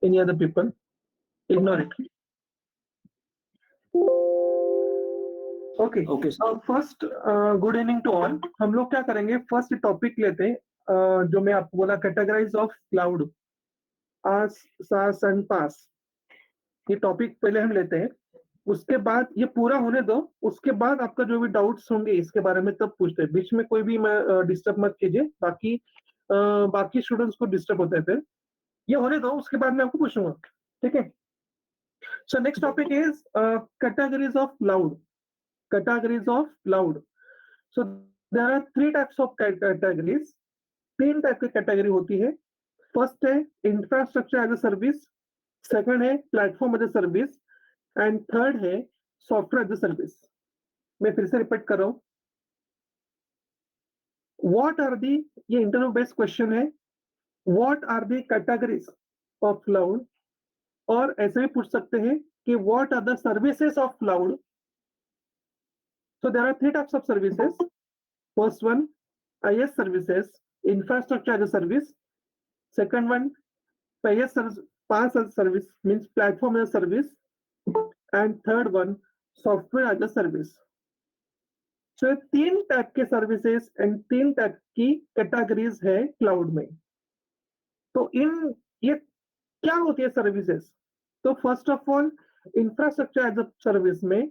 Any other people? Ignore it. Okay. First good evening to all. हम लोग क्या करेंगे, फर्स्ट टॉपिक लेते हैं जो मैं आपको बोला, कैटेगराइज ऑफ क्लाउड. आस सास एंड पास, ये टॉपिक पहले हम लेते हैं. उसके बाद ये पूरा होने दो, उसके बाद आपका जो भी डाउट्स होंगे इसके बारे में तब पूछते हैं. बीच में कोई भी डिस्टर्ब मत कीजिए, बाकी स्टूडेंट्स को डिस्टर्ब होते हैं. फिर ये होने दो, उसके बाद मैं आपको पूछूंगा. ठीक है. So next topic is categories of cloud. Categories of cloud. So there are three types of categories. तीन टाइप की कैटेगरी होती है. फर्स्ट है infrastructure as a service, second है platform as a service, and third है software as a service. मैं फिर से रिपीट कर रहा हूं. व्हाट आर दी, ये इंटरव्यू बेस्ड क्वेश्चन है. What are the categories of cloud, और ऐसे भी पूछ सकते हैं कि what are the services of cloud. So there are three types of services. First one, IaaS services, infrastructure as a service. Second one, PaaS as a service, means platform as a service. And third one, software as a service. So तीन type के services and तीन type की categories है cloud में. तो ये क्या होती है सर्विसेज? तो first of all, infrastructure as a service में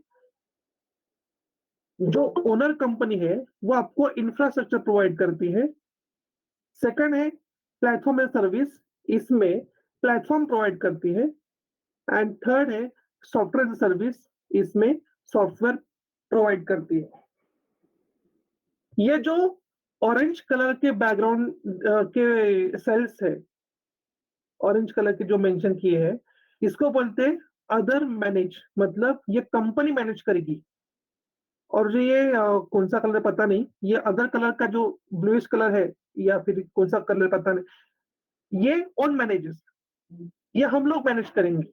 जो ओनर कंपनी है वो आपको इंफ्रास्ट्रक्चर प्रोवाइड करती है. सेकंड है प्लेटफॉर्म एज सर्विस, इसमें प्लेटफॉर्म प्रोवाइड करती है. एंड थर्ड है सॉफ्टवेयर एज सर्विस, इसमें सॉफ्टवेयर प्रोवाइड करती है. ये जो ऑरेंज कलर के बैकग्राउंड के सेल्स है, ऑरेंज कलर के जो मेंशन किए हैं, इसको बोलते हैं अदर मैनेज, मतलब ये कंपनी मैनेज करेगी. और जो ये कौन सा कलर पता नहीं, ये अदर कलर का जो ब्लूइश कलर है या फिर कौन सा कलर पता नहीं, ये ऑन मैनेजेस, ये हम लोग मैनेज करेंगे.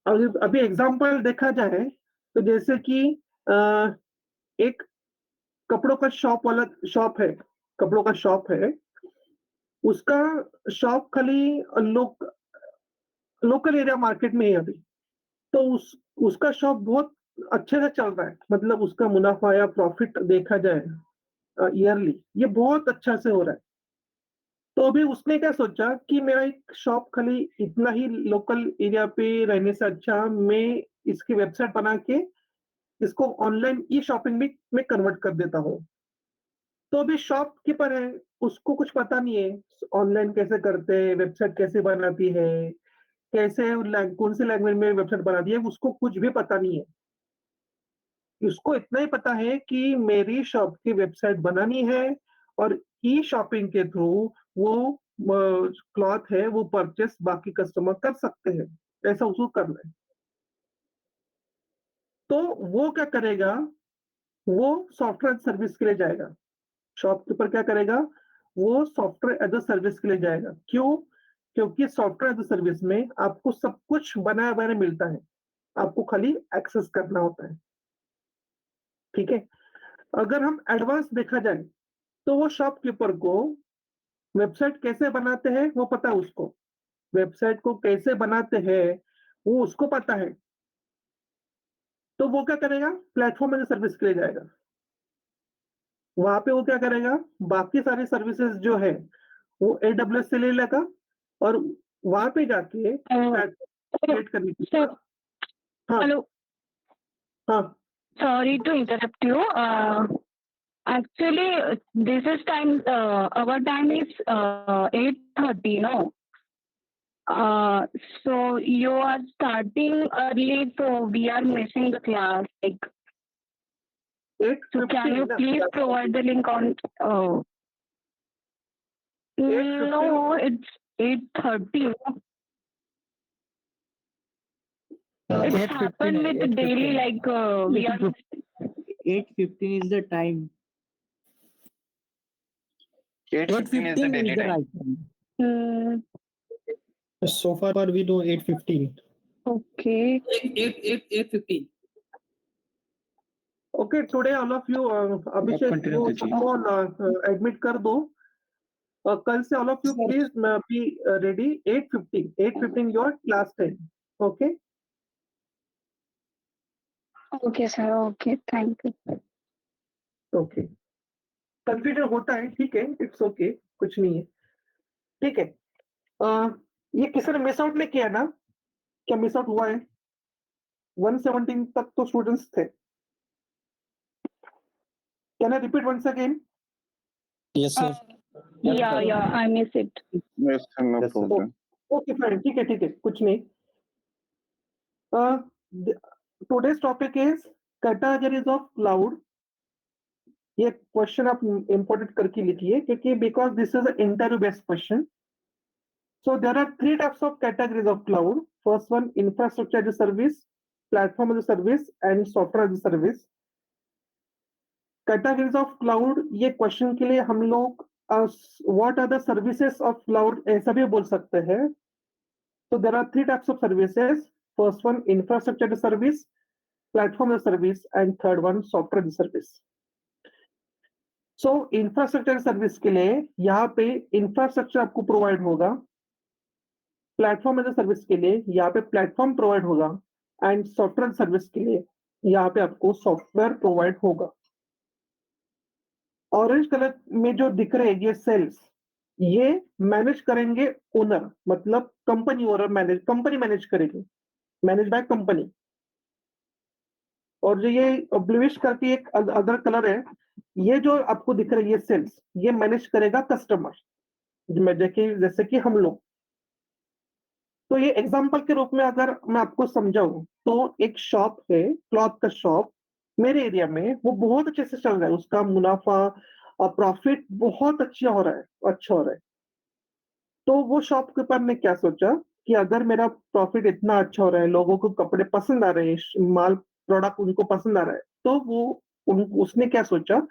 अभी एग्जांपल देखा जाए तो जैसे कि एक कपड़ों का शॉप है, कपड़ों का शॉप है, उसका शॉप खाली लोकल एरिया मार्केट में है अभी. तो उसका शॉप बहुत अच्छे से चल रहा है, मतलब उसका मुनाफा या प्रॉफिट देखा जाए ईयरली, ये बहुत अच्छा से हो रहा है. तो अभी उसने क्या सोचा कि मेरा एक शॉप खाली इतना ही लोकल एरिया पे रहने से अच्छा मैं इसकी वेबसाइट बना के इसको ऑनलाइन ई शॉपिंग में कन्वर्ट कर देता हूँ. तो अभी शॉपकीपर है, उसको कुछ पता नहीं है ऑनलाइन कैसे करते हैं, वेबसाइट कैसे बनाती है, कैसे कौन से लैंग्वेज में वेबसाइट बनाती है, उसको कुछ भी पता नहीं है. उसको इतना ही पता है कि मेरी शॉप की वेबसाइट बनानी है और ई शॉपिंग के थ्रू वो क्लॉथ है वो परचेस बाकी कस्टमर कर सकते हैं, ऐसा उसको करना है. तो वो क्या करेगा, वो सॉफ्टवेयर सर्विस के लिए जाएगा. शॉपकीपर क्या करेगा, वो सॉफ्टवेयर एज अ सर्विस के लिए जाएगा. क्यों? क्योंकि सॉफ्टवेयर एज अ सर्विस में आपको सब कुछ बनाया बनाया मिलता है, आपको खाली एक्सेस करना होता है. ठीक है. अगर हम एडवांस देखा जाए तो वो शॉपकीपर को वेबसाइट कैसे बनाते हैं वो पता है उसको, वेबसाइट को कैसे बनाते हैं वो उसको पता है. तो वो क्या करेगा, प्लेटफॉर्म एज सर्विस के लिए जाएगा. वहां पे वो क्या करेगा, बाकी सारी सर्विसेज जो है वो AWS से ले लेगा और वहां पे जाके क्रिएट करने की. Sir, हाँ hello. हाँ. Sorry to interrupt you. Actually, this is time. Our time is 8:30. No. So you are starting early, so we are missing the class. Like, so can you 8:15 please provide the link on? No, it's 8:30. It's happened with daily, like we are. 8:15 is the time. 8:15 is the daily time. right time. So far we do 8:15. Okay. 8:15. Okay, today all of you, अभिषेक को सबको admit कर दो. कल से all of you Sir. Please be ready 8:15 your class 10. Okay Okay, sir. Okay, thank you. Okay. Confusion होता है, ठीक है, इट्स ओके, कुछ नहीं है, ठीक है. ये किसी ने मिस आउट नहीं किया ना? क्या मिस आउट हुआ है? 117 तक तो स्टूडेंट्स थे. Can I repeat once again? Yes, sir. Yeah, I miss it. Yes, sir, no Yes, sir. problem. Okay fine, ठीक है, कुछ नहीं. Today's topic is categories of cloud. ये क्वेश्चन आप इंपोर्टेंट करके लिखिए, क्योंकि because this is interview based question. So there are three types of categories of cloud. First one, infrastructure as a service, platform as a service, and software as a service. Categories of cloud, ये question के लिए हम लोग what are the services of cloud ऐसा भी बोल सकते हैं. So there are three types of services. First one, infrastructure as a service, platform as a service, and third one, software as a service. So infrastructure service के लिए यहाँ पे infrastructure आपको प्रोवाइड होगा. प्लेटफॉर्म एज अ सर्विस के लिए यहाँ पे प्लेटफॉर्म प्रोवाइड होगा. एंड सॉफ्टवेयर सर्विस के लिए यहाँ पे आपको सॉफ्टवेयर प्रोवाइड होगा. ऑरेंज कलर में जो दिख रहे हैं ये सेल्स, ये मैनेज करेंगे ओनर, मतलब कंपनी ओनर कंपनी मैनेज करेगी, मैनेज बाय कंपनी. और जो ये ब्लूइश करके एक अदर कलर है, ये जो आपको दिख रहा है ये सेल्स, ये मैनेज करेगा कस्टमर, जैसे कि हम लोग. तो ये एग्जांपल के रूप में अगर मैं आपको समझाऊं तो एक शॉप है, क्लॉथ का शॉप मेरे एरिया में, वो बहुत अच्छे से चल रहा है, उसका मुनाफा और प्रॉफिट बहुत अच्छा हो रहा है. तो वो शॉपकीपर ने क्या सोचा कि अगर मेरा प्रॉफिट इतना अच्छा हो रहा है, लोगों को कपड़े पसंद आ रहे हैं, माल प्रोडक्ट उनको पसंद आ रहा है, तो उसने क्या सोचा,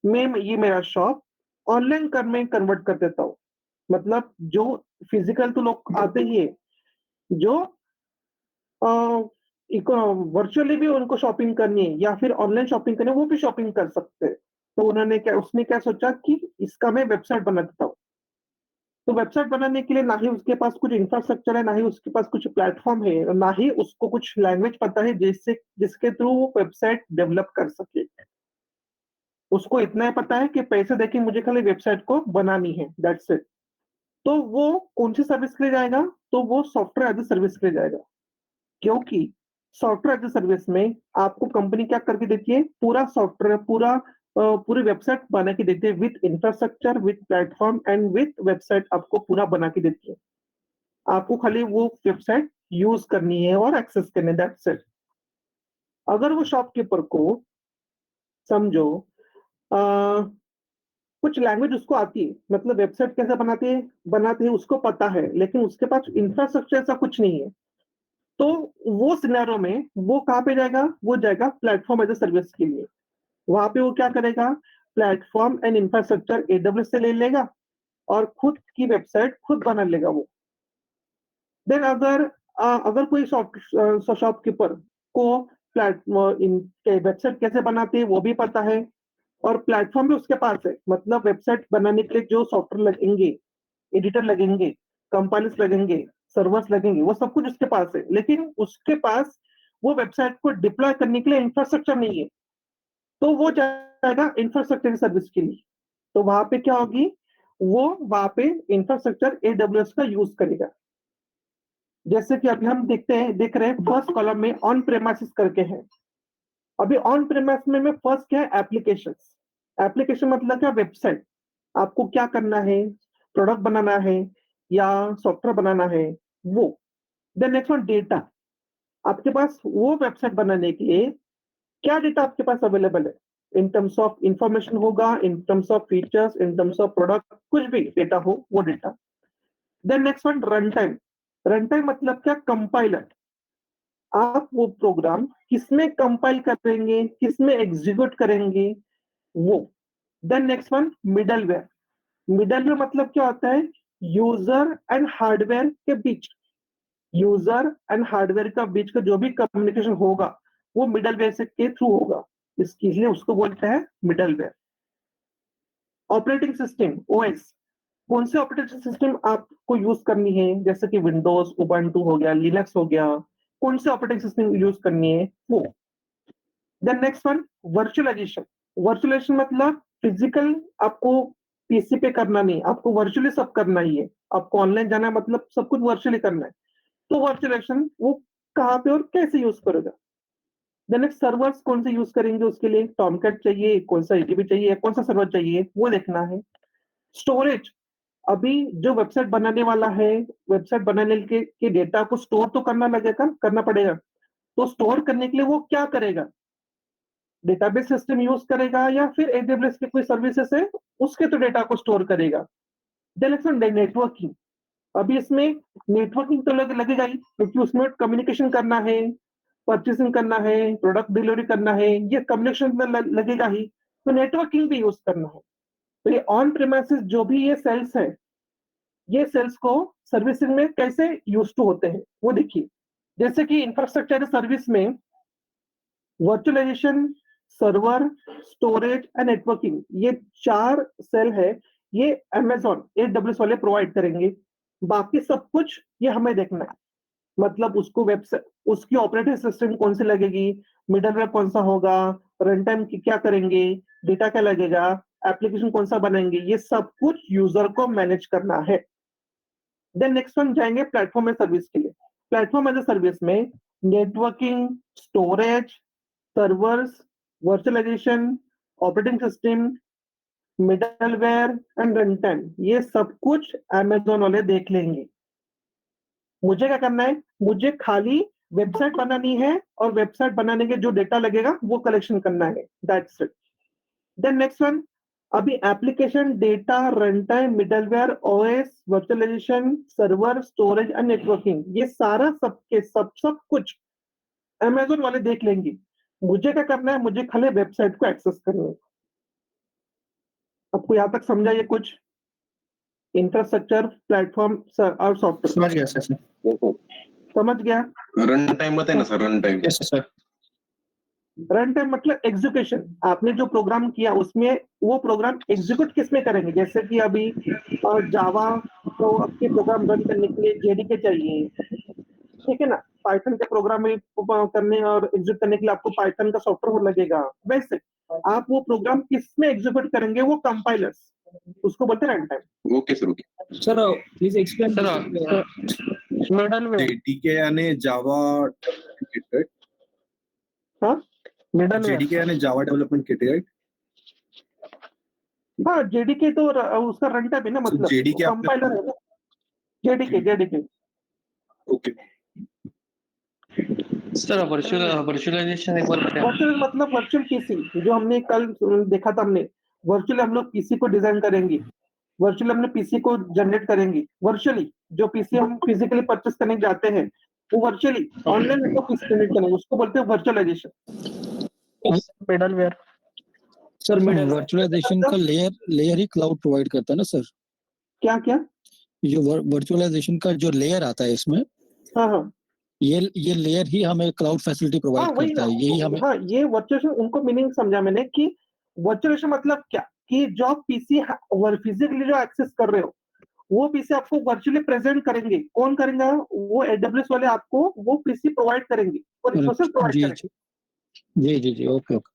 मैं ये मेरा शॉप ऑनलाइन में कन्वर्ट कर देता हूँ. मतलब जो फिजिकल तो लोग आते ही है, जो वर्चुअली भी उनको शॉपिंग करनी है या फिर ऑनलाइन शॉपिंग करनी है, वो भी शॉपिंग कर सकते हैं. तो उसने क्या सोचा कि इसका मैं वेबसाइट बना देता हूँ. तो वेबसाइट बनाने के लिए ना ही उसके पास कुछ इंफ्रास्ट्रक्चर है, ना ही उसके पास कुछ प्लेटफॉर्म है, और ना ही उसको कुछ लैंग्वेज पता है जिसके थ्रू वो वेबसाइट डेवलप कर सके. उसको इतना ही पता है कि पैसे देके मुझे खाली वेबसाइट को बनानी है, दैट्स इट. तो वो कौन सी सर्विस के लिए जाएगा? तो वो सॉफ्टवेयर एज ए सर्विस के लिए जाएगा. क्योंकि सॉफ्टवेयर एज ए सर्विस में आपको कंपनी क्या करके देती है, पूरा सॉफ्टवेयर, पूरी वेबसाइट बना के देती है, with infrastructure, with platform and with website आपको पूरा बना के देती है. आपको खाली वो वेबसाइट यूज करनी है और एक्सेस करनी है, दैट्स इट. अगर वो शॉपकीपर को समझो कुछ लैंग्वेज उसको आती है, मतलब वेबसाइट कैसे बनाते हैं उसको पता है, लेकिन उसके पास इंफ्रास्ट्रक्चर ऐसा कुछ नहीं है, तो वो सिनेरियो में वो कहाँ पे जाएगा? वो जाएगा प्लेटफॉर्म एज ए सर्विस के लिए. वहां पे वो क्या करेगा? प्लेटफॉर्म एंड इंफ्रास्ट्रक्चर AWS से ले लेगा और खुद की वेबसाइट खुद बना लेगा वो. देन अगर कोई शॉपकीपर को वेबसाइट कैसे बनाते हैं वो भी पता है, और प्लेटफॉर्म भी उसके पास है, मतलब वेबसाइट बनाने के लिए जो सॉफ्टवेयर लगेंगे, एडिटर लगेंगे, कंपाइलर्स लगेंगे, सर्वर्स लगेंगे, वो सब कुछ उसके पास है, लेकिन उसके पास वो वेबसाइट को डिप्लॉय करने के लिए इंफ्रास्ट्रक्चर नहीं है. तो वो जाएगा इंफ्रास्ट्रक्चर सर्विस के लिए. तो वहां पे क्या होगी? वो वहां पे इंफ्रास्ट्रक्चर AWS का यूज करेगा. जैसे कि अभी हम देख रहे हैं फर्स्ट कॉलम में ऑन प्रेमाइसिस करके है. अभी ऑन प्रेमाइस में फर्स्ट क्या है? एप्लीकेशंस. एप्लीकेशन मतलब क्या? वेबसाइट. आपको क्या करना है? प्रोडक्ट बनाना है या सॉफ्टवेयर बनाना है, वो. Then next one, data. आपके पास वो वेबसाइट बनाने के लिए क्या डेटा आपके पास अवेलेबल है? इन टर्म्स ऑफ इंफॉर्मेशन होगा, in terms of features, in terms of product, कुछ भी डेटा हो, वो data. Then next one, run time. Run time मतलब क्या? कंपाइलर. आप वो प्रोग्राम किसमें कंपाइल करेंगे, किसमें एग्जीक्यूट करेंगे, वो. Then next one, middleware. Middleware मतलब क्या होता है? यूजर एंड हार्डवेयर के बीच, यूजर एंड हार्डवेयर का बीच का जो भी कम्युनिकेशन होगा वो मिडलवेयर से के थ्रू होगा, इसके लिए उसको बोलते हैं मिडलवेयर. Operating system OS. कौन से ऑपरेटिंग सिस्टम आपको यूज करनी है, जैसे कि विंडोज, उबंटू हो गया, लिनक्स हो गया, कौन से ऑपरेटिंग सिस्टम यूज करनी है वो। Then next one, virtualization. Virtualization मतलब फिजिकल आपको पीसी पे करना नहीं, आपको वर्चुअली सब करना ही है। आपको ऑनलाइन जाना है मतलब सब कुछ वर्चुअली करना है। तो वर्चुअलाइजेशन वो कहाँ पे और कैसे यूज करोगे। देन नेक्स्ट, सर्वर्स कौन से यूज करेंगे उसके लिए, टॉमकैट चाहिए, कौन सा एटीपी चाहिए, कौन सा सर्वर चाहिए वो देखना है। स्टोरेज, अभी जो वेबसाइट बनाने वाला है, वेबसाइट बनाने के डेटा को स्टोर तो करना पड़ेगा। तो स्टोर करने के लिए वो क्या करेगा, डेटाबेस सिस्टम यूज करेगा या फिर एडब्ल्यूएस की कोई सर्विसेज है उसके तो डेटा को स्टोर करेगा। देन नेटवर्किंग, अभी इसमें नेटवर्किंग तो लगेगा ही, क्योंकि उसमें कम्युनिकेशन करना है, परचेसिंग करना है, प्रोडक्ट डिलीवरी करना है, ये कम्युनिकेशन में लगेगा ही। तो नेटवर्किंग भी यूज करना है। तो ये ऑन प्रीमाइसेस जो भी ये सेल्स है, ये सेल्स को सर्विसिंग में कैसे यूज टू होते हैं वो देखिए। जैसे कि इंफ्रास्ट्रक्चर सर्विस में virtualization, server, storage and networking, ये 4 सेल है। ये अमेजॉन AWS वाले प्रोवाइड करेंगे। बाकी सब कुछ ये हमें देखना है, मतलब उसको वेबसाइट, उसकी ऑपरेटिंग सिस्टम कौन सी लगेगी, मिडलवेयर कौन सा होगा, रन टाइम क्या करेंगे, डेटा क्या लगेगा, एप्लीकेशन कौन सा बनाएंगे, ये सब कुछ यूजर को मैनेज करना है। देन नेक्स्ट वन जाएंगे प्लेटफॉर्म एज सर्विस के लिए। प्लेटफॉर्म एज अ सर्विस में networking, storage, servers, virtualization, operating system, middleware and run time, ये सब कुछ अमेजोन वाले देख लेंगे। मुझे क्या करना है, मुझे खाली वेबसाइट बनानी है और वेबसाइट बनाने के जो डेटा लगेगा वो कलेक्शन करना है, that's it. Then next one, अभी application, data, run time, middleware, OS, virtualization, server, storage and networking, ये सारा सब कुछ अमेजोन वाले देख लेंगे। मुझे क्या करना है, मुझे खाली वेबसाइट को एक्सेस करना है। आपको यहाँ तक समझा ये कुछ, इंफ्रास्ट्रक्चर, प्लेटफॉर्म और सॉफ्टवेयर समझ गया सर। समझ गया। रन टाइम बताए ना sir, run time. Yes sir. Run time मतलब एग्जीक्यूशन, आपने जो प्रोग्राम किया उसमें वो प्रोग्राम एग्जीक्यूट किस में करेंगे। जैसे कि अभी जावा को आपके प्रोग्राम रन करने के लिए जेडीके चाहिए, ठीक है ना। पाइथन के प्रोग्राम में करने और एग्जीक्यूट करने के लिए आपको पाइथन का सॉफ्टवेयर लगेगा। वैसे आप वो प्रोग्राम किस में एग्जीक्यूट करेंगे, वो कंपाइलर्स, उसको बोलते हैं run time. Okay sir, okay Sir, please explain this. Middleware, JDK यानी जावा किट, राइट? हाँ, मिडलवेयर, जेडीके यानी जावा डेवलपमेंट किट, राइट? हाँ जेडीके तो उसका रन टाइम है ना, मतलब JDK कंपाइलर है ना। JDK okay. सर वर्चुअलाइजेशन एक बार बताएं। वर्चुअल मतलब वर्चुअल पीसी, जो हमने कल देखा था हमने। वर्चुअली हम लोग पीसी को डिजाइन करेंगे, वर्चुअली हमने पीसी को जनरेट करेंगे। वर्चुअली जो पीसी हम फिजिकली परचेस करने जाते हैं, वो वर्चुअली ऑनलाइन हम लोग पीसी जनरेट करेंगे, उसको बोलते हैं virtualization. Middleware, Sir, middle. Virtualization का लेयर ही क्लाउड प्रोवाइड करता है ना सर। क्या क्या, जो वर्चुअलाइजेशन का जो लेयर आता है इसमें, हाँ हाँ ये लेयर ही हमें क्लाउड फैसिलिटी हाँ प्रोवाइड वही करता ना। है, यही हमें। हाँ, ये वर्चुअलाइजेशन उनको मीनिंग समझा मैंने कि वर्चुअलाइजेशन मतलब क्या, कि जो आप पीसी फिजिकली जो एक्सेस कर रहे हो, वो पीसी आपको वर्चुअली प्रेजेंट करेंगे। कौन करेगा, वो एडब्ल्यूएस वाले आपको वो पीसी प्रोवाइड करेंगे और रिसोर्सेज प्रोवाइड जी करेंगे। जी okay okay.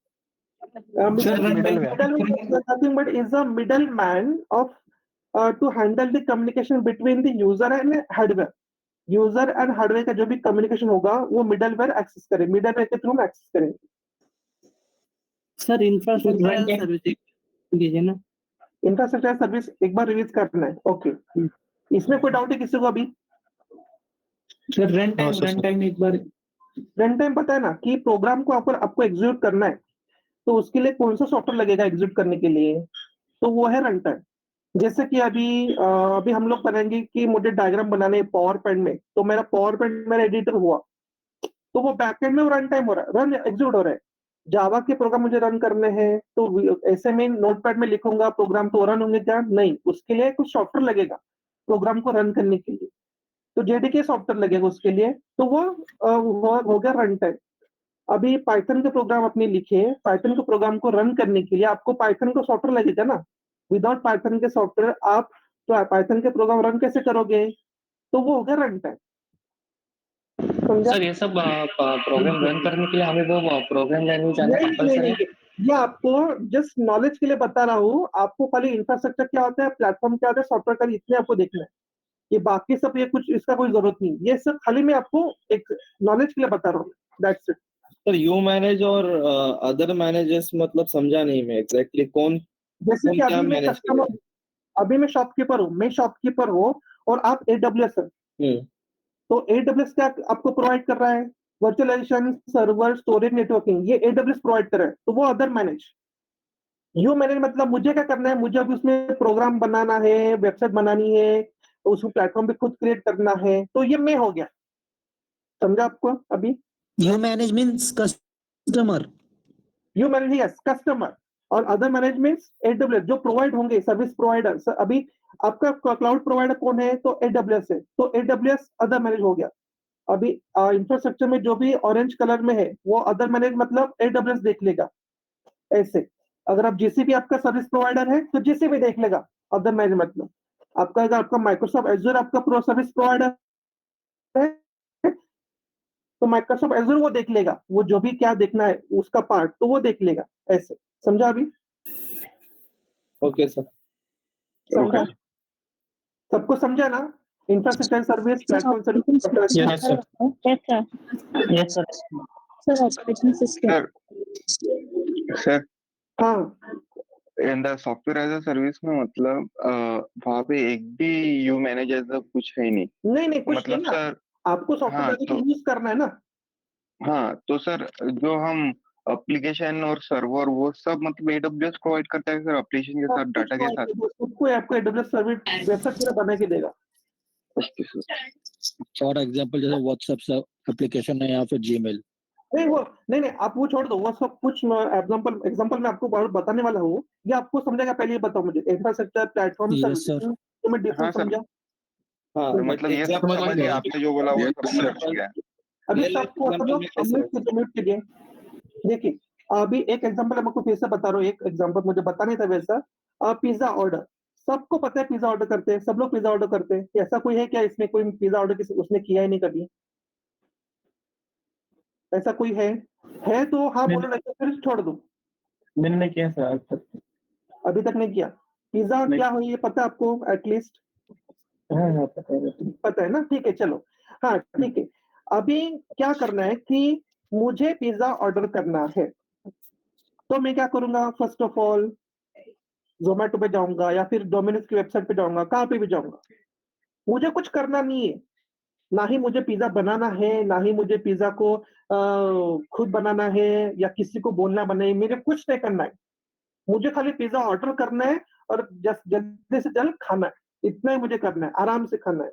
Middleware, Middleware is nothing but is a middleman of to handle the communication between the user and hardware. User and hardware का जो भी कम्युनिकेशन होगा वो मिडलवेयर एक्सेस करे, मिडलवेयर के थ्रू हम एक्सेस करेंगे। Sir, infrastructure as a service दीजिए ना। इंफ्रास्ट्रक्चर सर्विस एक बार रिलीज करना है, ओके। इसमें कोई डाउट है किसी को अभी? Sir, run हाँ, time, sir, run sir. time एक बार। रन टाइम पता है ना, कि प्रोग्राम को आपको एग्जीक्यूट करना है, तो उसके लिए कौन सा सॉफ्टवेयर लगेगा एग्जीक्यूट करने के लिए, तो वो है रन टाइम। जैसे कि अभी हम लोग बनाएंगे कि मुझे डायग्राम बनाने हैं पावर पॉइंट में, तो मेरा पावर पॉइंट मेरा एडिटर हुआ, तो वो बैकएंड में रन टाइम हो रहा है, रन एग्जीक्यूट हो रहा है। जावा के प्रोग्राम मुझे रन करने हैं, तो ऐसे में नोटपैड में लिखूंगा प्रोग्राम, तो रन होंगे क्या? नहीं, उसके लिए कुछ सॉफ्टवेयर लगेगा प्रोग्राम को रन करने के लिए, तो जेडीके सॉफ्टवेयर लगेगा उसके लिए, तो वो हो गया रन टाइम। अभी पाइथन के प्रोग्राम अपने लिखे, पाइथन के प्रोग्राम को रन करने के लिए आपको पाइथन का सॉफ्टवेयर लगेगा ना। विदाउट पाइथन के सॉफ्टवेयर आप तो आप पाइथन के प्रोग्राम रन कैसे करोगे? तो वो हो गया रन टाइम। समझा? सर ये सब प्रोग्राम रन करने के लिए हमें वो प्रोग्राम लैंग्वेज आना नहीं, नहीं, कंपलसरी है? नहीं, ये आपको जस्ट नॉलेज के लिए बता रहा हूँ। आपको खाली इंफ्रास्ट्रक्चर क्या होता है, प्लेटफॉर्म क्या होता है, सॉफ्टवेयर का इतने आपको देखना है। ये बाकी सब ये कुछ इसका कोई जरूरत नहीं। ये सब खाली मैं आपको एक नॉलेज के लिए बता रहा हूँ। That's it. Sir you manage और अदर मैनेजर्स मतलब समझा नहीं मैं एग्जैक्टली कौन जैसे कौन कि क्या अभी मैं मैनेज कस्टमर, अभी मैं शॉपकीपर हूँ और आप AWS है। करें? तो AWS क्या आपको प्रोवाइड कर रहा है? वर्चुअलाइजेशन, सर्वर, स्टोरेज, नेटवर्किंग, ये AWS प्रोवाइड कर रहा है। तो वो अदर मैनेज। यू मैनेज मतलब मुझे क्या करना है, मुझे अभी उसमें प्रोग्राम बनाना है, वेबसाइट बनानी है, उसको प्लेटफॉर्म पे खुद क्रिएट करना है। तो ये मैं हो गया। समझा आपको अभी? You manage means customer. You manage yes customer, और अदर मैनेजमेंट AWS जो प्रोवाइड होंगे सर्विस प्रोवाइडर। अभी आपका क्लाउड प्रोवाइडर कौन है? तो AWS है। तो AWS अदर मैनेज हो गया। अभी इंफ्रास्ट्रक्चर में जो भी ऑरेंज कलर में है वो अदर मैनेज मतलब AWS देख लेगा। ऐसे अगर आप GCP आपका सर्विस प्रोवाइडर है तो GCP देख लेगा अदर मैनेज मतलब। आपका अगर आपका माइक्रोसॉफ्ट एजूर आपका प्रो सर्विस प्रोवाइडर है तो माइक्रोसॉफ्ट एजूर वो देख लेगा, वो जो भी क्या देखना है उसका पार्ट तो वो देख लेगा। ऐसे समझा अभी? Okay sir. समझा? सबको समझा ना? Infrastructure service, platform service. Yes, sir. Yes, sir. Yes, sir. Sir, operating system. Sir हाँ, in the software as a service में मतलब वहाँ पे एक भी यू मैनेज ऐसा कुछ है ही नहीं नहीं नहीं कुछ नहीं मतलब ना, सर। आपको हाँ सॉफ्टवेयर तो यूज करना है ना। हाँ तो सर जो हम एप्लीकेशन और सर्वर वो सब मतलब AWS प्रोवाइड करता है सर एप्लीकेशन के सब साथ कुछ डाटा के साथ। सबको आपको AWS सर्विस वेबसाइट पूरा बना के देगा। Okay sir. फॉर एग्जाम्पल जैसे व्हाट्सएप एप्लीकेशन है या फिर जीमेल। नहीं वो नहीं नहीं आप वो छोड़ दो, वो सब कुछ एग्जांपल एग्जांपल मैं आपको बताने वाला हूँ। ये आपको समझेगा, पहले ये बताओ मुझे infrastructure, platform, yes service sir. तो मैं हाँ डिफरेंस सर समझा। हाँ तो मतलब ये सब समझ गया आपने जो बोला वो सब समझ गया। अभी रियल लाइफ सबको सब लोग म्यूट कीजिए। देखिए अभी एक एग्जांपल मैं आपको फिर से बता रहा हूँ। एक एग्जांपल मुझे पता नहीं था वैसा। पिज्जा ऑर्डर, सबको पता है पिज्जा ऑर्डर करते हैं, सब लोग पिज्जा ऑर्डर करते हैं। ऐसा कोई है क्या इसमें कोई पिज्जा ऑर्डर किसी उसने किया ही नहीं कभी? ऐसा कोई है तो हाँ बोलो, नहीं तो फिर छोड़ दो। मैंने किया सर आज तक। अभी तक नहीं किया। पिज्जा क्या हो ये पता है आपको एटलीस्ट? हाँ पता है। पता है ना? ठीक है चलो। हाँ ठीक है। अभी क्या करना है कि मुझे पिज्जा ऑर्डर करना है। तो मैं क्या करूंगा? फर्स्ट ऑफ ऑल जोमेटो पे जाऊंगा या फिर डोमिनोज की वेबसाइट पे जाऊंगा, कहाँ पे भी जाऊंगा। मुझे कुछ करना नहीं है, ना ही मुझे पिज्जा बनाना है, ना ही मुझे पिज्जा को खुद बनाना है या किसी को बोलना बनाए, मुझे कुछ नहीं करना है। मुझे खाली पिज्जा ऑर्डर करना है और जल्दी से जल्द खाना है। इतना ही मुझे करना है, आराम से खाना है।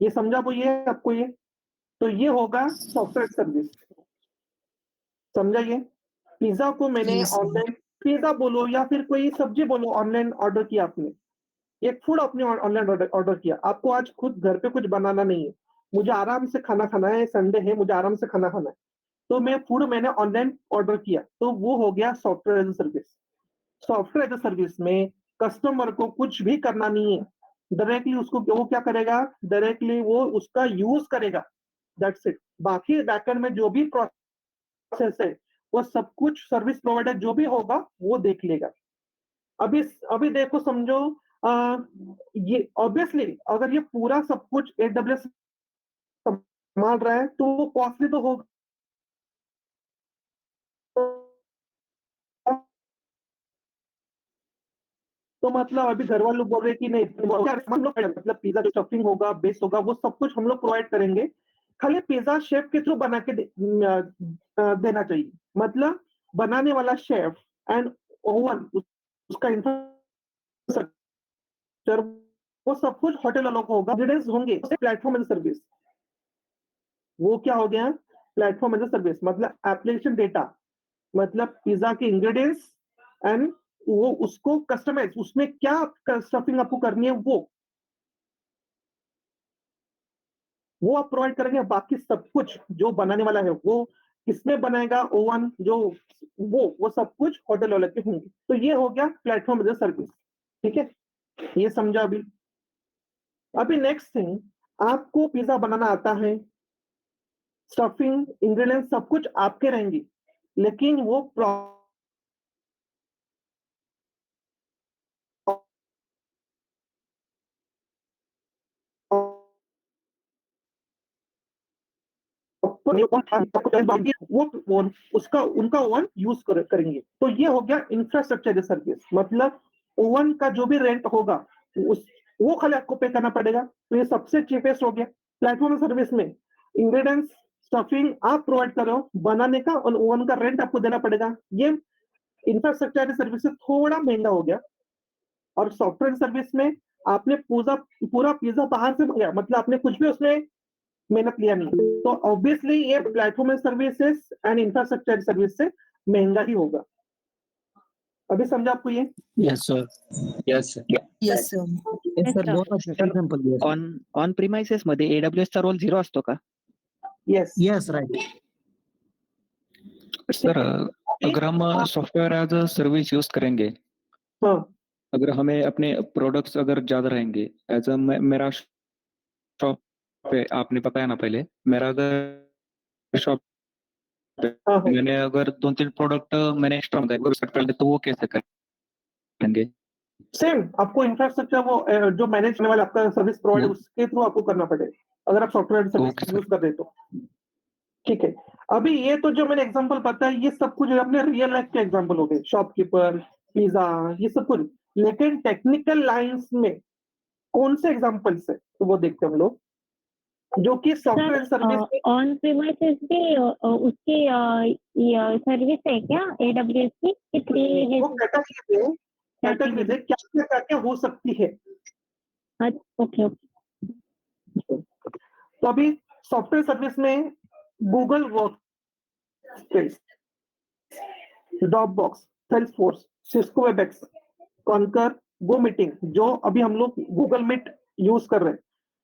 ये समझा वो? ये आपको ये तो ये होगा सॉफ्टवेयर सर्विस। समझा ये? पिज्जा को मैंने Yes, ऑनलाइन, पिज्जा बोलो या फिर कोई सब्जी बोलो, ऑनलाइन ऑर्डर किया आपने, एक फूड आपने ऑनलाइन ऑर्डर किया। आपको आज खुद घर पे कुछ बनाना नहीं है, मुझे आराम से खाना खाना है, संडे है, मुझे आराम से खाना खाना है। तो मैं फूड मैंने ऑनलाइन ऑर्डर किया, तो वो हो गया software as a service. Software as a service में कस्टमर को कुछ भी करना नहीं है, डायरेक्टली उसको वो क्या करेगा, डायरेक्टली वो उसका यूज करेगा। That's it. बाकी बैकएंड में जो भी प्रोसेस है वो सब कुछ सर्विस प्रोवाइडर जो भी होगा वो देख लेगा। अभी अभी देखो समझो, ये ऑब्वियसली अगर ये पूरा सब कुछ AWS संभाल रहा है तो वो कॉस्टली तो होगा। तो मतलब अभी घर वाले लोग बोल रहे हैं कि नहीं हम लोग मतलब पिज्जा जो स्टफिंग होगा, बेस होगा, वो सब कुछ हम लोग प्रोवाइड करेंगे। खाली पिज्जा शेफ के थ्रू बना के देना चाहिए। मतलब बनाने वाला शेफ एंड ओवन, उसका इंफ्रास्ट्रक्चर, वो सब कुछ होटल वालों को होगा, इंग्रेडिएंट्स होंगे प्लेटफॉर्म एज सर्विस। वो क्या हो गया? प्लेटफॉर्म एज अ सर्विस मतलब एप्लीकेशन डेटा, मतलब पिज्जा के इंग्रेडिएंट्स एंड वो उसको कस्टमाइज, उसमें क्या स्टफिंग आपको करनी है वो आप प्रोवाइड करेंगे। बाकी सब कुछ जो बनाने वाला है वो किसमें बनाएगा, ओवन जो वो सब कुछ होटल वाले के होंगे। तो ये हो गया प्लेटफॉर्म एज अ सर्विस। ठीक है? ये समझा अभी? अभी नेक्स्ट थिंग, आपको पिज्जा बनाना आता है, स्टफिंग, इंग्रेडिएंट्स सब कुछ आपके रहेंगी, लेकिन वो वो उसका उनका ओवन यूज करेंगे। तो ये हो गया इंफ्रास्ट्रक्चर सर्विस, मतलब ओवन का जो भी रेंट होगा उस वो खाली आपको पे करना पड़ेगा। तो ये सबसे चीपेस्ट हो गया। प्लेटफॉर्म सर्विस में इंग्रेडिएंट्स, स्टफिंग आप प्रोवाइड करो, बनाने का और ओवन का रेंट आपको देना पड़ेगा। ये इंफ्रास्ट्रक्चर सर्विस से थोड़ा महंगा हो गया। और सॉफ्टवेयर सर्विस में आपने पूरा पिज्जा बाहर से मंगाया, मतलब आपने कुछ भी उसमें मेहनत लिया नहीं, तो ऑब्वियसली ये platform services and infrastructure service से महंगा ही होगा। अभी समझा आपको ये? Yes sir. Yes sir. Yes sir, दोन एक्झाम्पल दिए. ऑन प्रिमाइसेस मध्ये AWS चा रोल 0 असतो का? Yes yes right. सर अगर हम software as a service use करेंगे, हाँ अगर हमें अपने प्रोडक्ट्स अगर ज्यादा रहेंगे, एज अ मेरा शॉप पे आपने बताया ना पहले, मेरा अगर शॉप पे हाँ हाँ मैंने अगर 2-3 प्रोडक्ट मैंने एक्स्ट्रा मंगाए तो वो कैसे करेंगे? सेम आपको इंफ्रास्ट्रक्चर वो जो मैनेज करने वाला आपका सर्विस प्रोवाइडर उसके थ्रू आपको करना पड़ेगा अगर आप software Okay, service sir. Use कर रहे तो। ठीक है, अभी ये तो जो मैंने एग्जांपल बताया ये सब कुछ अपने रियल लाइफ के एग्जांपल हो गए, शॉपकीपर, पिज्जा, ये सब कुछ। लेकिन टेक्निकल लाइंस में कौन से एग्जांपल्स है तो वो देखते हैं हम लोग, जो कि सॉफ्टवेयर सर्विस ऑन प्रीमाइसेस भी उसकी सर्विस है क्या AWS की? कितनी वो कैटेगरी है क्या हो सकती है। ओके ओके तो अभी सॉफ्टवेयर सर्विस में Google Workspace, Dropbox, Salesforce, Cisco Webex, Concur, go meeting, जो अभी हम लोग गूगल मीट यूज कर रहे हैं।